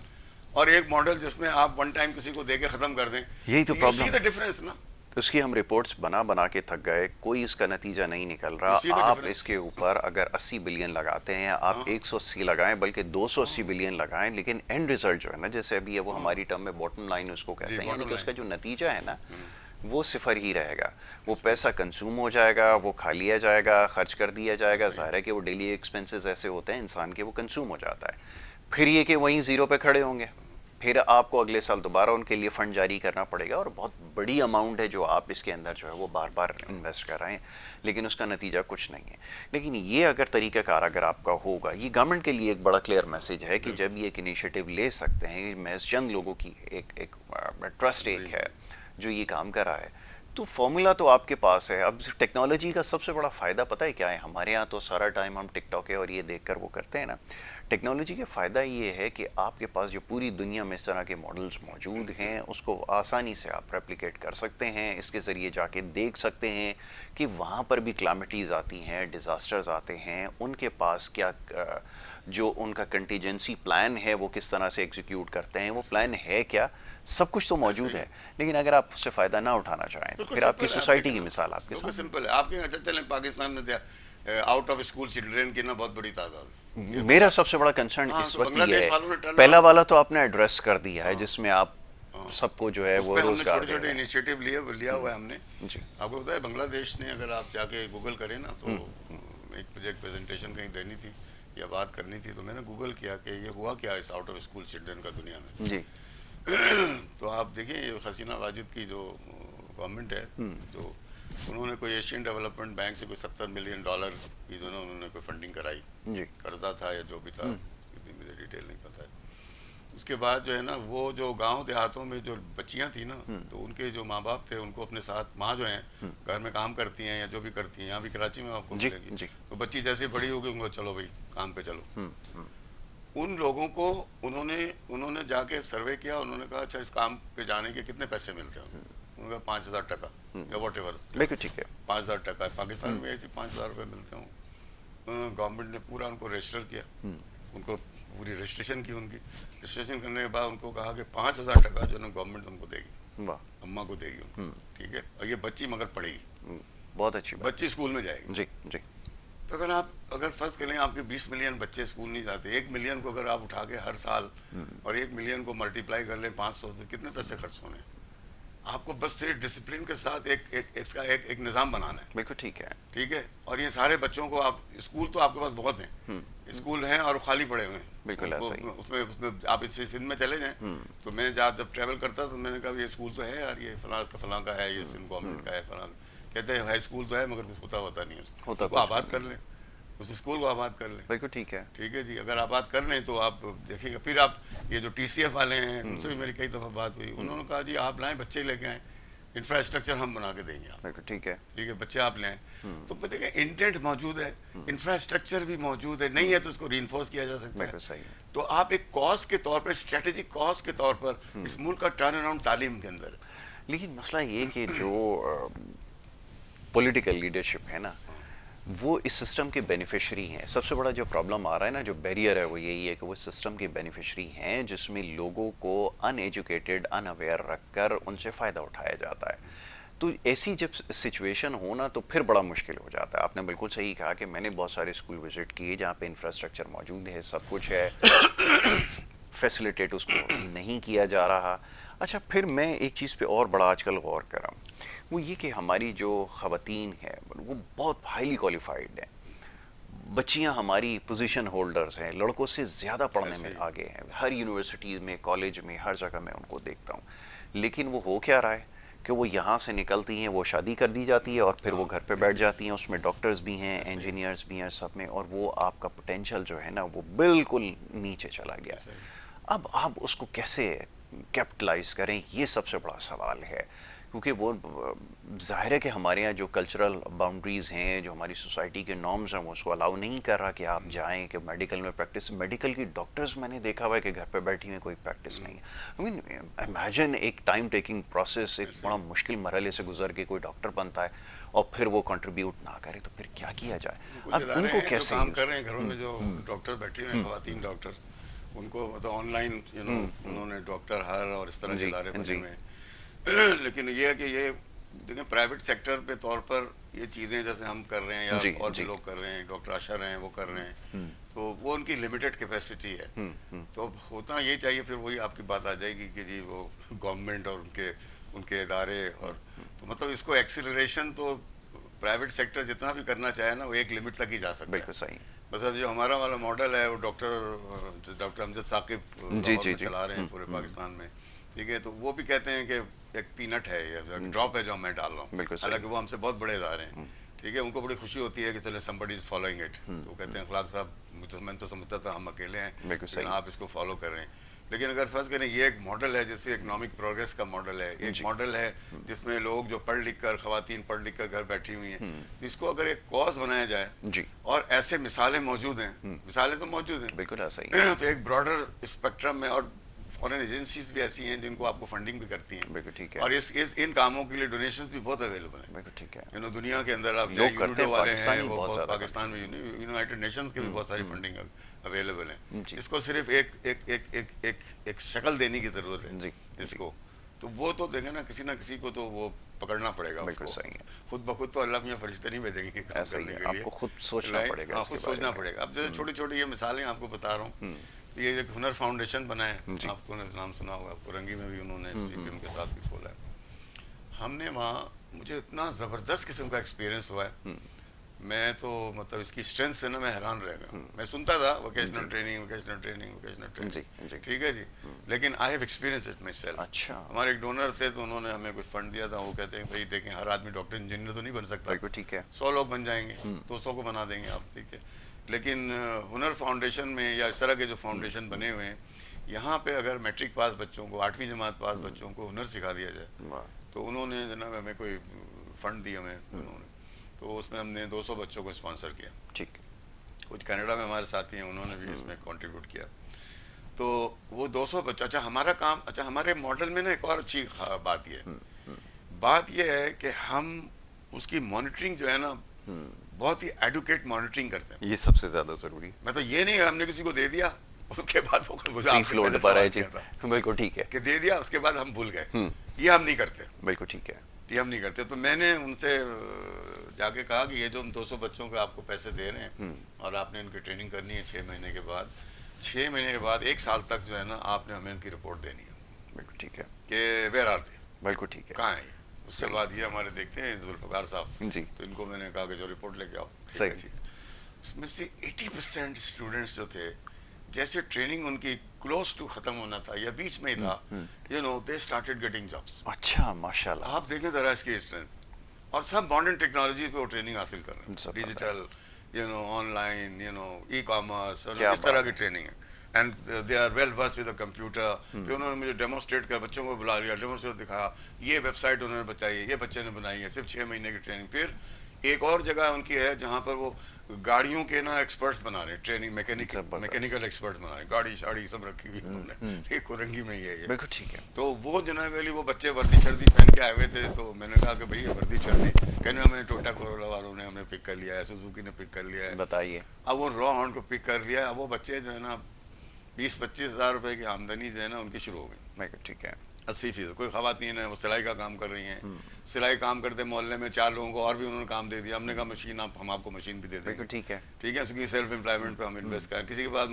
और एक मॉडल जिसमें आप वन टाइम किसी को दे के खत्म कर दें, यही तो प्रॉब्लम है, डिफरेंस ना। उसकी हम रिपोर्ट्स बना के थक गए, कोई इसका नतीजा नहीं निकल रहा। आप इसके ऊपर अगर 80 बिलियन लगाते हैं, आप 180 लगाएं, बल्कि 280 बिलियन लगाएं, लेकिन एंड रिजल्ट जो है ना, जैसे अभी है वो हमारी टर्म में बॉटम लाइन उसको कहते हैं, यानी कि उसका जो नतीजा है ना वो सिफर ही रहेगा। वो पैसा कंज्यूम हो जाएगा, वो खा लिया जाएगा, खर्च कर दिया जाएगा। ज़ाहिर है कि वो डेली एक्सपेंसेस ऐसे होते हैं इंसान के, वो कंज्यूम हो जाता है, फिर ये कि वहीं ज़ीरो पे खड़े होंगे, फिर आपको अगले साल दोबारा उनके लिए फ़ंड जारी करना पड़ेगा, और बहुत बड़ी अमाउंट है जो आप इसके अंदर जो है वो बार बार इन्वेस्ट कर रहे हैं, लेकिन उसका नतीजा कुछ नहीं है। लेकिन ये अगर तरीक़ाकार अगर आपका होगा, ये गवर्नमेंट के लिए एक बड़ा क्लियर मैसेज है कि जब ये एक इनिशिएटिव ले सकते हैं, मैं चंद लोगों की एक ट्रस्ट एक है जो ये काम कर रहा है, तो फॉर्मूला तो आपके पास है। अब टेक्नोलॉजी का सबसे बड़ा फ़ायदा पता है क्या है? हमारे यहाँ तो सारा टाइम हम टिकटॉक है और ये देखकर वो करते हैं ना। टेक्नोलॉजी का फ़ायदा ये है कि आपके पास जो पूरी दुनिया में इस तरह के मॉडल्स मौजूद हैं, उसको आसानी से आप रेप्लिकेट कर सकते हैं। इसके ज़रिए जाके देख सकते हैं कि वहाँ पर भी क्लामिटीज़ आती हैं, डिज़ास्टर्स आते हैं, उनके पास क्या जो उनका कंटीजेंसी प्लान है वो किस तरह से एग्जीक्यूट करते हैं, वो प्लान है क्या, सब कुछ तो मौजूद है। लेकिन अगर आप उससे फ़ायदा ना उठाना चाहें तो फिर आपकी सोसाइटी की मिसाल आपके साथ सिंपल है। आपके अच्छा चलें, पाकिस्तान में आउट ऑफ स्कूल चिल्ड्रेन की ना बहुत बड़ी तादाद है। मेरा सबसे बड़ा कंसर्न इस वक्त ये है, पहला वाला तो आपने एड्रेस कर दिया है, जिसमें आप सबको जो है उस वो पे हमने रोजगार छोटे दे छोटे रहे हैं। इनिशिएटिव लिया हुआ है हमने। जी आपको पता है बांग्लादेश ने, अगर आप जाके गूगल करें ना तो मुझे एक प्रेजेंटेशन कहीं देनी थी या बात करनी थी, तो मैंने गूगल किया कि ये हुआ क्या इस आउट ऑफ स्कूल चिल्ड्रन का दुनिया में। जी तो आप देखिए ये हसीना वाजिद की जो गवर्नमेंट है, जो उन्होंने कोई एशियन डेवलपमेंट बैंक से कोई $70 मिलियन की जो ना उन्होंने कोई फंडिंग कराई, जी कर्जा था या जो भी था, इतनी मुझे डिटेल नहीं पता है। उसके बाद जो है ना वो जो गांव देहातों में जो बच्चियां थी ना, तो उनके जो माँ बाप थे उनको अपने साथ, माँ जो हैं घर में काम करती हैं या जो भी करती हैं, यहाँ भी कराची में आपको जी मिलेगी, जी तो बच्ची जैसे बड़ी होगी उनको चलो भाई काम पे चलो। हम्म, उन लोगों को उन्होंने जाके सर्वे किया, उन्होंने कहा अच्छा इस काम पे जाने के कितने पैसे मिलते हैं, उन्होंने कहा 5,000 टका या वॉट एवर, बिल्कुल ठीक है। 5,000 टका। पाकिस्तान में ऐसे 5,000 रुपये मिलते हों। गवर्नमेंट ने पूरा उनको रजिस्टर किया, उनको पूरी रजिस्ट्रेशन की, उनकी रजिस्ट्रेशन करने के बाद उनको कहा कि 5,000 टका जो ना गवर्नमेंट उनको देगी, वाह, अम्मा को देगी उनको, ठीक है, और ये बच्ची मगर पढ़ेगी, बहुत अच्छी बात। बच्ची स्कूल में जाएगी। जी जी तो अगर फर्ज करें आपके 20 मिलियन बच्चे स्कूल नहीं जाते, 1 मिलियन को अगर आप उठा के हर साल और 1 मिलियन को मल्टीप्लाई कर लें 500 से, कितने पैसे खर्च होने। आपको बस सिर्फ डिसिप्लिन के साथ एक निज़ाम बनाना है, बिल्कुल ठीक है। ठीक है। और ये सारे बच्चों को आप, स्कूल तो आपके पास बहुत हैं, स्कूल हैं और खाली पड़े हुए हैं, बिल्कुल ऐसा ही। उसमें आप इस सिंध में चले जाएं, तो मैं जब ट्रैवल करता तो मैंने कहा ये स्कूल तो है यार, ये फलां का है, ये सिंध गवर्नमेंट का है, फलां, कहते हैं हाई स्कूल तो है मगर कुछ होता नहीं है, होता उसको आबाद कर लें, उस स्कूल को आबाद कर लें। बिल्कुल ठीक है। ठीक है जी, अगर आबाद कर लें तो आप देखिएगा। फिर आप ये जो TCF वाले हैं उनसे भी मेरी कई दफ़ा बात हुई, उन्होंने कहा जी आप लाएं, बच्चे लेके आएँ, इंफ्रास्ट्रक्चर हम बना के देंगे आप, बिल्कुल ठीक है। ठीक है, बच्चे आप लें। तो देखिए इंटेंट मौजूद है, इंफ्रास्ट्रक्चर भी मौजूद है, नहीं है तो उसको रीइंफोर्स किया जा सकता बिल्कुल है। सही है। तो आप एक कॉस्ट के तौर पर, स्ट्रेटेजिक कॉस्ट के तौर पर इस मुल्क का टर्न अराउंड तालीम के अंदर। लेकिन मसला ये कि जो पॉलिटिकल लीडरशिप है ना, वो इस सिस्टम के बेनिफिशरी हैं। सबसे बड़ा जो प्रॉब्लम आ रहा है ना, जो बैरियर है, वो यही है कि वो सिस्टम के बेनिफिशरी हैं जिसमें लोगों को अनएजुकेटेड, अनअवेयर रखकर उनसे फ़ायदा उठाया जाता है। तो ऐसी जब सिचुएशन हो ना, तो फिर बड़ा मुश्किल हो जाता है। आपने बिल्कुल सही कहा कि मैंने बहुत सारे स्कूल विजिट किए जहाँ पे इंफ्रास्ट्रक्चर मौजूद है, सब कुछ है, फैसिलिटेट उसको नहीं किया जा रहा। अच्छा, फिर मैं एक चीज़ पे और बड़ा आजकल गौर कर रहा हूँ, वो ये कि हमारी जो ख़वातीन है वो बहुत हाईली क्वालिफाइड हैं, बच्चियां हमारी पोजीशन होल्डर्स हैं, लड़कों से ज़्यादा पढ़ने में आगे हैं, हर यूनिवर्सिटी में, कॉलेज में, हर जगह मैं उनको देखता हूँ। लेकिन वो हो क्या रहा है कि वो यहाँ से निकलती हैं, वो शादी कर दी जाती है और फिर वो घर पे बैठ जाती हैं। उसमें डॉक्टर्स भी हैं, इंजीनियर्स भी हैं, सब में, और वो आपका पोटेंशियल जो है ना वो बिल्कुल नीचे चला गया। अब आप उसको कैसे कैपिटलाइज करें, ये सबसे बड़ा सवाल है। क्योंकि वो जाहिर है कि हमारे यहाँ जो कल्चरल बाउंड्रीज़ हैं, जो हमारी सोसाइटी के नॉर्म्स हैं, वो उसको अलाउ नहीं कर रहा कि आप जाएं कि मेडिकल में प्रैक्टिस, मेडिकल की डॉक्टर्स मैंने देखा हुआ है कि घर पे बैठी हुई कोई प्रैक्टिस नहीं है। आई मीन इमेजिन एक टाइम टेकिंग प्रोसेस, एक बड़ा मुश्किल मरहले से गुजर के कोई डॉक्टर बनता है और फिर वो कंट्रीब्यूट ना करे, तो फिर क्या किया जाए? अब उनको कैसे काम कर रहे हैं घरों में, जो डॉक्टर बैठे हुए हैं, खवातीन डॉक्टर, उनको मतलब ऑनलाइन उन्होंने डॉक्टर हर और इस तरह के इदारे बने हुए हैं। लेकिन ये है कि ये देखें प्राइवेट सेक्टर पे तौर पर ये चीज़ें जैसे हम कर रहे हैं या और भी लोग कर रहे हैं, डॉक्टर आशर हैं वो कर रहे हैं, तो वो उनकी लिमिटेड कैपेसिटी है। तो होता ये चाहिए, फिर वही आपकी बात आ जाएगी कि जी वो गवर्नमेंट और उनके इदारे, और तो मतलब इसको एक्सीलरेशन तो प्राइवेट सेक्टर जितना भी करना चाहे ना, वो एक लिमिट तक ही जा सकता है। बिल्कुल सही। बस जो हमारा वाला मॉडल है वो डॉक्टर अमजद साकिब चला रहे हैं पूरे पाकिस्तान में, ठीक है। तो वो भी कहते हैं कि एक पीनट है या ड्रॉप है जो मैं डाल रहा हूँ, हालांकि वो हमसे बहुत बड़े इदारे हैं, ठीक है। उनको बड़ी खुशी होती है कि चले समबडी इज फॉलोइंग इट, तो वो कहते हैं अखलाक साहब, मैं तो समझता था हम अकेले हैं, लेकिन आप इसको फॉलो कर रहे हैं। लेकिन अगर फर्ज करें ये एक मॉडल है जैसे इकोनॉमिक प्रोग्रेस का मॉडल है, एक मॉडल है जिसमें लोग जो पढ़ लिख कर, खवातीन पढ़ लिख कर घर बैठी हुई हैं, तो इसको अगर एक कॉज बनाया जाए जी, और ऐसे मिसालें मौजूद हैं, मिसालें तो मौजूद हैं, बिल्कुल ऐसा ही तो एक ब्रॉडर स्पेक्ट्रम में, और फॉरेन एजेंसीज भी ऐसी हैं जिनको आपको फंडिंग भी करती हैं, बिल्कुल ठीक है, और इन कामों के लिए डोनेशंस भी बहुत अवेलेबल हैं, बिल्कुल ठीक है। दुनिया के अंदर आप लोग करते हैं, वाले हैं, वो बहुत पाकिस्तान में यूनाइटेड नेशंस के भी बहुत सारी फंडिंग अवेलेबल है। इसको सिर्फ एक शक्ल देने की जरूरत है इसको, तो वो तो देंगे ना किसी को, तो वो पकड़ना पड़ेगा उसको। सही है। खुद ब खुद तो अल्लाह मियां फरिश्ते नहीं भेजेंगे काम करने के लिए, आपको खुद सोचना पड़ेगा, खुद सोचना पड़ेगा। अब जैसे छोटी छोटी ये मिसालें आपको बता रहा हूँ, ये एक हुनर फाउंडेशन बना है, जी। आपको नाम सुना होगा, कुरंगी में भी उन्होंने सीपीएम के साथ भी खोला है। हमने वहाँ, मुझे इतना ज़बरदस्त किस्म का एक्सपीरियंस हुआ है, मैं तो मतलब इसकी स्ट्रेंथ से ना मैं हैरान रह गया। मैं सुनता था vocational training, vocational training, vocational जी ट्रेनिंग, जी। ठीक है जी, लेकिन I have experience it myself. अच्छा। हमारे एक डोनर थे तो उन्होंने हमें कुछ फंड दिया था, वो कहते हैं भाई देखें हर आदमी डॉक्टर इंजीनियर तो नहीं बन सकता, बिल्कुल ठीक है। 100 लोग बन जाएंगे, 200 को बना देंगे आप, ठीक है, लेकिन हुनर फाउंडेशन में या इस तरह के जो फाउंडेशन बने हुए हैं, यहाँ पे अगर मैट्रिक पास बच्चों को, 8वीं जमात पास बच्चों को हुनर सिखा दिया जाए, वाह। तो उन्होंने जनाब हमें कोई फंड दिया हमें उन्होंने, तो उसमें हमने 200 बच्चों को स्पॉन्सर किया। ठीक। कुछ कनाडा में हमारे साथी हैं, उन्होंने भी इसमें कंट्रीब्यूट किया। तो वो 200 बच्चे, अच्छा हमारा काम, अच्छा हमारे मॉडल में ना एक और अच्छी बात ये है, बात ये है कि हम उसकी मॉनिटरिंग जो है ना, बहुत ही एडुकेट मॉनिटरिंग करते हैं। ये सबसे ज्यादा जरूरी। मतलब ये नहीं है हमने किसी को दे दिया उसके बाद वो फ्री फ्लोट पर है जी, बिल्कुल ठीक है, कि दे दिया उसके बाद हम भूल गए, ये हम नहीं करते, बिल्कुल ठीक है। ये हम नहीं करते। तो मैंने उनसे जाके कहा कि ये जो हम 200 बच्चों को आपको पैसे दे रहे हैं और आपने इनकी ट्रेनिंग करनी है 6 महीने के बाद, 6 महीने के बाद 1 साल तक जो है ना आपने हमें इनकी रिपोर्ट देनी है। बिल्कुल ठीक है। कि वेयर आर दे, बिल्कुल ठीक है। कहाँ है ये? उसके बाद ये हमारे देखते हैं जुल्फकार साहब जी। तो इनको मैंने कहा कि जो रिपोर्ट लेके आओ, ठीक सही है जी। उसमें से 80% स्टूडेंट्स जो थे, जैसे ट्रेनिंग उनकी क्लोज टू खत्म होना था या बीच में ही था, you know they started getting jobs. अच्छा माशाल्लाह। आप देखें जरा इसकी स्ट्रेंथ, और सब मॉडर्न टेक्नोलॉजी पे वो ट्रेनिंग हासिल कर रहे हैं, digital, you know online, you know e commerce, और इस तरह की ट्रेनिंग है। And they are well versed with the computer. फिर उन्होंने मुझे डेमोस्ट्रेट कर, बच्चों को बुला लिया, डेमोस्ट्रेट दिखाया, ये वेबसाइट उन्होंने बताई, ये बच्चे ने बनाई है, सिर्फ 6 महीने की ट्रेनिंग। फिर एक और जगह उनकी है जहाँ पर वो गाड़ियों के ना एक्सपर्ट्स बना रहे, ट्रेनिंग मैकेनिकल एक्सपर्ट बना रहे, गाड़ी शाड़ी सब रखी हुई उन्होंने, ठीक कुरंगी में ही है ये। बिल्कुल ठीक है। तो वो जनाब वाली वो बच्चे वर्दी शर्दी पहन के आए हुए थे, तो मैंने कहा कि भाई ये वर्दी शर्दी, कहने हमें टोयोटा कोरोला वालों ने हमें पिक कर लिया है, सुजुकी ने पिक कर लिया है, बताइए। अब वो रॉ हॉर्न को पिक कर लिया है। अब वो बच्चे जो है ना 20-25 हज़ार रुपए की आमदनी जो है ना उनकी शुरू हो गई। बिल्कुल ठीक है। 80%। कोई खवातीन है वो सिलाई का काम कर रही हैं, सिलाई काम करते मोहल्ले में 4 लोगों को और भी उन्होंने काम दे दिया। हमने कहा मशीन आप, हम आपको मशीन भी दे देंगे, बिल्कुल ठीक है। ठीक है, उसकी सेल्फ एम्प्लॉयमेंट पे हम इन्वेस्ट करें। किसी के पास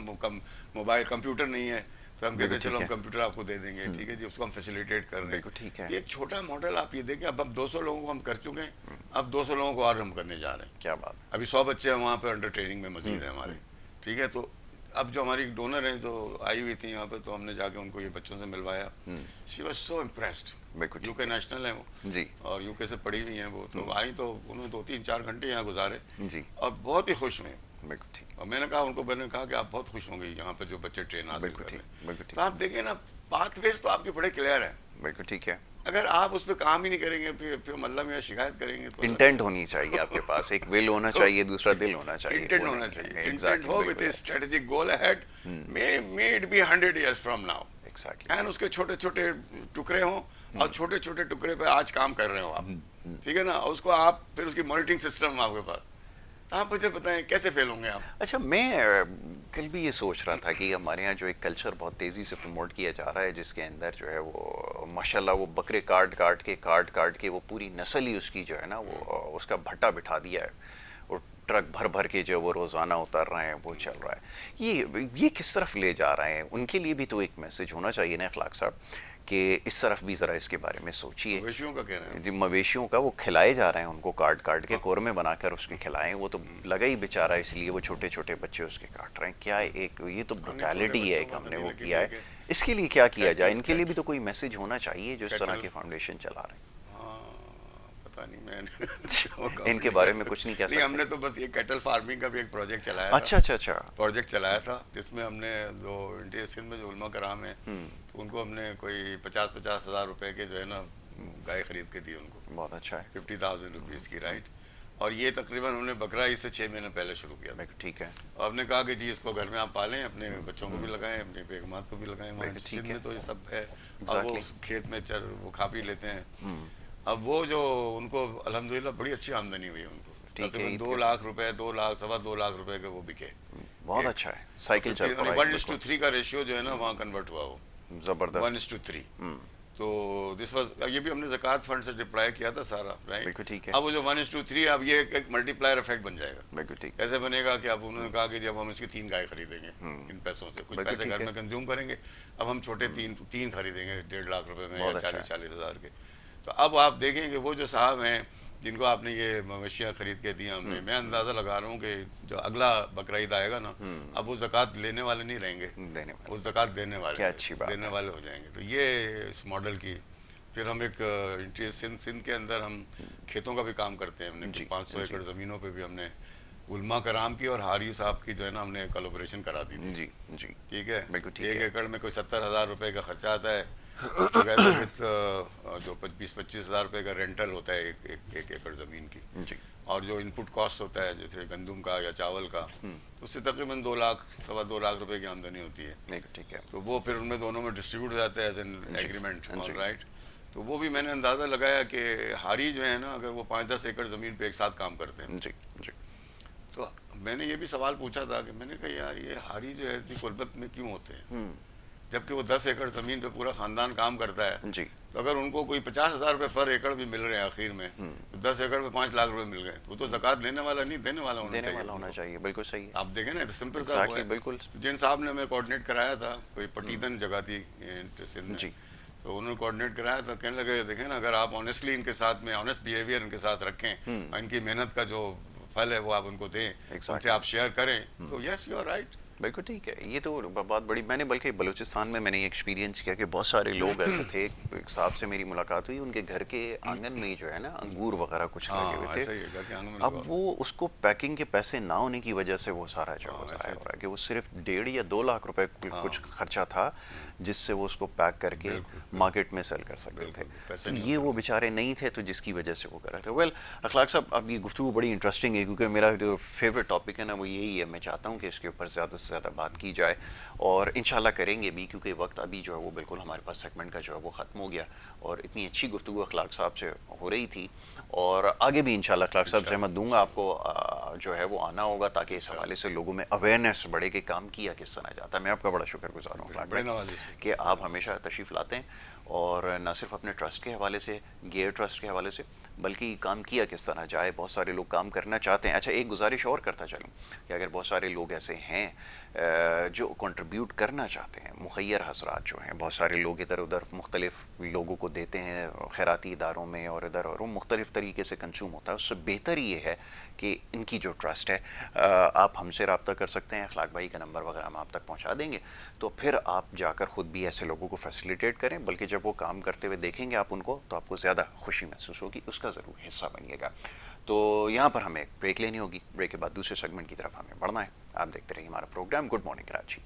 मोबाइल कंप्यूटर नहीं है तो हम कहते हैं चलो हम कंप्यूटर आपको दे देंगे, ठीक है जी, उसको हम फैसिलिटेट कर रहे हैं। बिल्कुल ठीक है। एक छोटा मॉडल आप ये देखें, अब 200 लोगों को हम कर चुके हैं, अब 200 लोगों को और हम करने जा रहे हैं। क्या बात। अभी 100 बच्चे हैं वहाँ पे अंडर ट्रेनिंग में मजीद हैं हमारे, ठीक है। तो अब जो हमारी डोनर हैं जो आई हुई थी यहाँ पे, तो हमने जाके उनको ये बच्चों से मिलवाया। She was so impressed. UK national है वो जी, और यूके से पढ़ी हुई हैं वो, तो आई तो उन्होंने 2-3-4 घंटे यहाँ गुजारे जी, और बहुत ही खुश हुए। बिल्कुल ठीक। और मैंने कहा उनको, मैंने कहा कि आप बहुत खुश होंगे यहाँ पे जो बच्चे ट्रेन हासिल कर रहे हैं। बिल्कुल ठीक। तो आप देखिए ना, पाथवेज तो आपके बड़े क्लियर है। बिल्कुल ठीक है। अगर आप उस पर काम ही नहीं करेंगे, फिर मल्ला में शिकायत करेंगे तो इंटेंट होनी चाहिए आपके पास, एक विल होना चाहिए, दूसरा दिल होना चाहिए, इंटेंट होना चाहिए। इंटेंट हो with A strategic goal ahead, may it be 100 years from now। Exactly. And उसके छोटे छोटे टुकड़े हों और छोटे छोटे टुकड़े पे आज काम कर रहे हो आप, ठीक है ना, उसको आप फिर उसकी मॉनिटरिंग सिस्टम आपके पास, आप मुझे बताएं कैसे फेल होंगे आप। अच्छा, मैं कल भी ये सोच रहा था कि हमारे यहाँ जो एक कल्चर बहुत तेज़ी से प्रमोट किया जा रहा है, जिसके अंदर जो है वो माशाल्लाह वो बकरे काट के वो पूरी नस्ल ही उसकी जो है ना वो उसका भट्टा बिठा दिया है, और ट्रक भर भर के जो वो रोज़ाना उतर रहे हैं, वो चल रहा है। ये किस तरफ ले जा रहे हैं? उनके लिए भी तो एक मैसेज होना चाहिए ना अखलाक साहब, कि इस तरफ भी ज़रा इसके बारे में सोचिए। मवेशियों का कह रहे हैं, जी, मवेशियों का वो खिलाए जा रहे हैं, उनको काट के कोरमे बनाकर उसके खिलाएं, वो तो लगा ही बेचारा, इसलिए वो छोटे छोटे बच्चे उसके काट रहे हैं। क्या एक ये तो ब्रुटैलिटी है, एक हमने वो किया है। इसके लिए क्या किया जाए? इनके लिए भी तो कोई मैसेज होना चाहिए जो इस तरह के फाउंडेशन चला रहे हैं। पता नहीं, मैं इनके बारे में कुछ नहीं कह सकते। हमने तो बस ये कैटल फार्मिंग का भी एक प्रोजेक्ट चलाया अच्छा था। प्रोजेक्ट चलाया था जिसमें हमने जो इंडिया सिंध में जो उलमा कराम है, तो उनको हमने कोई 50-50 हज़ार रुपए के जो है ना गाय खरीद के दी उनको। बहुत अच्छा है। 50,000 रुपीज़ की, राइट। और ये तकरीबन हमने बकरा इससे 6 महीने पहले शुरू किया। ठीक है। और हमने कहा कि जी इसको घर में आप पालें, अपने बच्चों को भी लगाएं, अपनी बेगमात को भी लगाएं। हमारे सिंध में तो ये सब है, और वो खेत में वो खा पी लेते हैं। अब वो जो उनको अल्हम्दुलिल्लाह बड़ी अच्छी आमदनी हुई उनको, तकरीबन 2 लाख रुपए, 2 लाख, 2.25 लाख रुपए के वो बिके। बहुत अच्छा है, साइकिल चल रहा है। 1:3 का रेशियो जो है ना वहाँ कन्वर्ट हुआ, वो जबरदस्त, 1:3। तो दिस वाज, ये भी हमने ज़कात फंड से डिप्लॉय किया था सारा, राइट। बिल्कुल ठीक है। अब वो जो 1:3, अब ये एक मल्टीप्लायर इफेक्ट बन जाएगा। बिल्कुल ठीक। कैसे बनेगा कि अब उन्होंने कहा कि जब हम इसकी 3 गाय खरीदेंगे इन पैसों से, कुछ बिल्कुल पैसे ठीक घर है। में कंज्यूम करेंगे, अब हम छोटे तीन तीन खरीदेंगे 1.5 लाख रुपए में, या बहुत अच्छा है। 40-40 हज़ार के। तो अब आप देखेंगे वो जो साहब हैं जिनको आपने ये मवेशियाँ खरीद के दी हमने, मैं अंदाज़ा लगा रहा हूँ कि जो अगला बकरा ईद आएगा ना, अब वो ज़कात लेने वाले नहीं रहेंगे, देने वाले। वो ज़कात देने वाले, क्या अच्छी बात देने है। वाले हो जाएंगे। तो ये इस मॉडल की, फिर हम एक सिंध के अंदर हम खेतों का भी काम करते हैं। हमने जी 500 जी एकड़ ज़मीनों पे भी हमने उलमा कराम की और हारी साहब की जो है ना हमने कोलैबोरेशन करा दी थी। जी जी। ठीक है। बिल्कुल ठीक 1 है। एकड़ में कोई 70,000 रुपये का खर्चा आता है, टुगेदर विथ जो 20-25 हज़ार रुपये का रेंटल होता है एक एकड़ ज़मीन की, जी और जो इनपुट कॉस्ट होता है जैसे गंदम का या चावल का, उससे तकरीबन 2 लाख, 2.25 लाख रुपए की आमदनी होती है। बिल्कुल ठीक है। तो वो फिर उनमें दोनों में डिस्ट्रीब्यूट हो जाता है एज एन जी एग्रीमेंट, जी राइट। तो वो भी मैंने अंदाज़ा लगाया कि हारी जो है ना, अगर वो 5-10 एकड़ ज़मीन पे एक साथ काम करते हैं, जी जी तो मैंने ये भी सवाल पूछा था कि मैंने कहा यार ये हारी जो है इतनी गुर्बत में क्यों होते हैं, जबकि वो 10 एकड़ ज़मीन पे पूरा ख़ानदान काम करता है। जी। तो अगर उनको कोई 50,000 रुपये पर एकड़ भी मिल रहे हैं आखिर में, तो 10 एकड़ में 5 लाख रुपए मिल गए, तो वो तो ज़कात लेने वाला नहीं, देने वाला होना देने चाहिए वाला होना उनको। चाहिए। बिल्कुल सही है। आप देखें ना, तो सिंपल सा वो एग्जैक्टली है। बिल्कुल। तो जिन साहब ने हमें कोऑर्डिनेट कराया था, कोई पटीदन जगह थी सिंध में, जी तो उन्होंने कोऑर्डिनेट कराया, तो कहने लगे देखें ना, अगर आप ऑनेस्टली इनके साथ में ऑनेस्ट बिहेवियर इनके साथ रखें और इनकी मेहनत का जो फल है वो आप उनको दें, उनसे Exactly. आप शेयर करें, तो यस यू आर राइट। बिल्कुल ठीक है। ये तो बहुत बड़ी, मैंने बल्कि बलूचिस्तान में मैंने ये एक्सपीरियंस किया कि बहुत सारे लोग ऐसे थे। एक साहब से मेरी मुलाकात हुई, उनके घर के आंगन में ही जो है ना अंगूर वगैरह कुछ लगे हुए हाँ थे। ऐसा ही है, घर के आंगन में अब लगा। वो उसको पैकिंग के पैसे ना होने की वजह से वो सारा जो हाँ, ज़ाया ऐसा ही हो रहा है कि वो सिर्फ 1.5 या 2 लाख रुपए कुछ खर्चा था जिससे वो उसको पैक करके बिल्कुल मार्केट में सेल कर सकते थे। बिल्कुल, पैसे तो नहीं ये होते। वो बेचारे नहीं थे, तो जिसकी वजह से वो कर रहे थे। वेल अखलाक साहब, अब ये गुफ्तगू बड़ी इंटरेस्टिंग है क्योंकि मेरा जो फेवरेट टॉपिक है ना वो यही है। मैं चाहता हूँ कि इसके ऊपर ज़्यादा से ज़्यादा बात की जाए और इंशाल्लाह करेंगे भी, क्योंकि वक्त अभी जो है वो बिल्कुल हमारे पास सेगमेंट का जो है वो ख़त्म हो गया और इतनी अच्छी गुफ्तगू अखलाक साहब से हो रही थी और आगे भी इंशाल्लाह अखलाक साहब से मैं दूंगा आपको जो है वो आना होगा ताकि इस हवाले से लोगों में अवेयरनेस बढ़े कि काम किया किस तरह जाता है। मैं आपका बड़ा शुक्रगुजार हूँ अखलाक बड़े भाई नवाजी। कि आप हमेशा तशरीफ़ लाते हैं और न सिर्फ अपने ट्रस्ट के हवाले से, गेयर ट्रस्ट के हवाले से, बल्कि काम किया किस तरह जाए। बहुत सारे लोग काम करना चाहते हैं। अच्छा, एक गुजारिश और करता चलूँ कि अगर बहुत सारे लोग ऐसे हैं जो कंट्रीब्यूट करना चाहते हैं, मुखैर हसरात जो हैं, बहुत सारे लोग इधर उधर मुख्तलिफ लोगों को देते हैं खैराती इदारों में और इधर और वो मुख्तलिफ तरीके से कंज्यूम होता है। उससे बेहतर ये है कि इनकी जो ट्रस्ट है, आप हमसे रब्ता कर सकते हैं, अखलाक भाई का नंबर वगैरह हम आप तक पहुँचा देंगे, तो फिर आप जाकर ख़ुद भी ऐसे लोगों को फैसिलिटेट करें। बल्कि जब वो काम करते हुए देखेंगे आप उनको, तो आपको ज़्यादा खुशी महसूस होगी, उसका ज़रूर हिस्सा बनिएगा। तो यहाँ पर हमें एक ब्रेक लेनी होगी, ब्रेक के बाद दूसरे सेगमेंट की तरफ हमें बढ़ना है। आप देखते रहिए हमारा प्रोग्राम गुड मॉर्निंग कराची।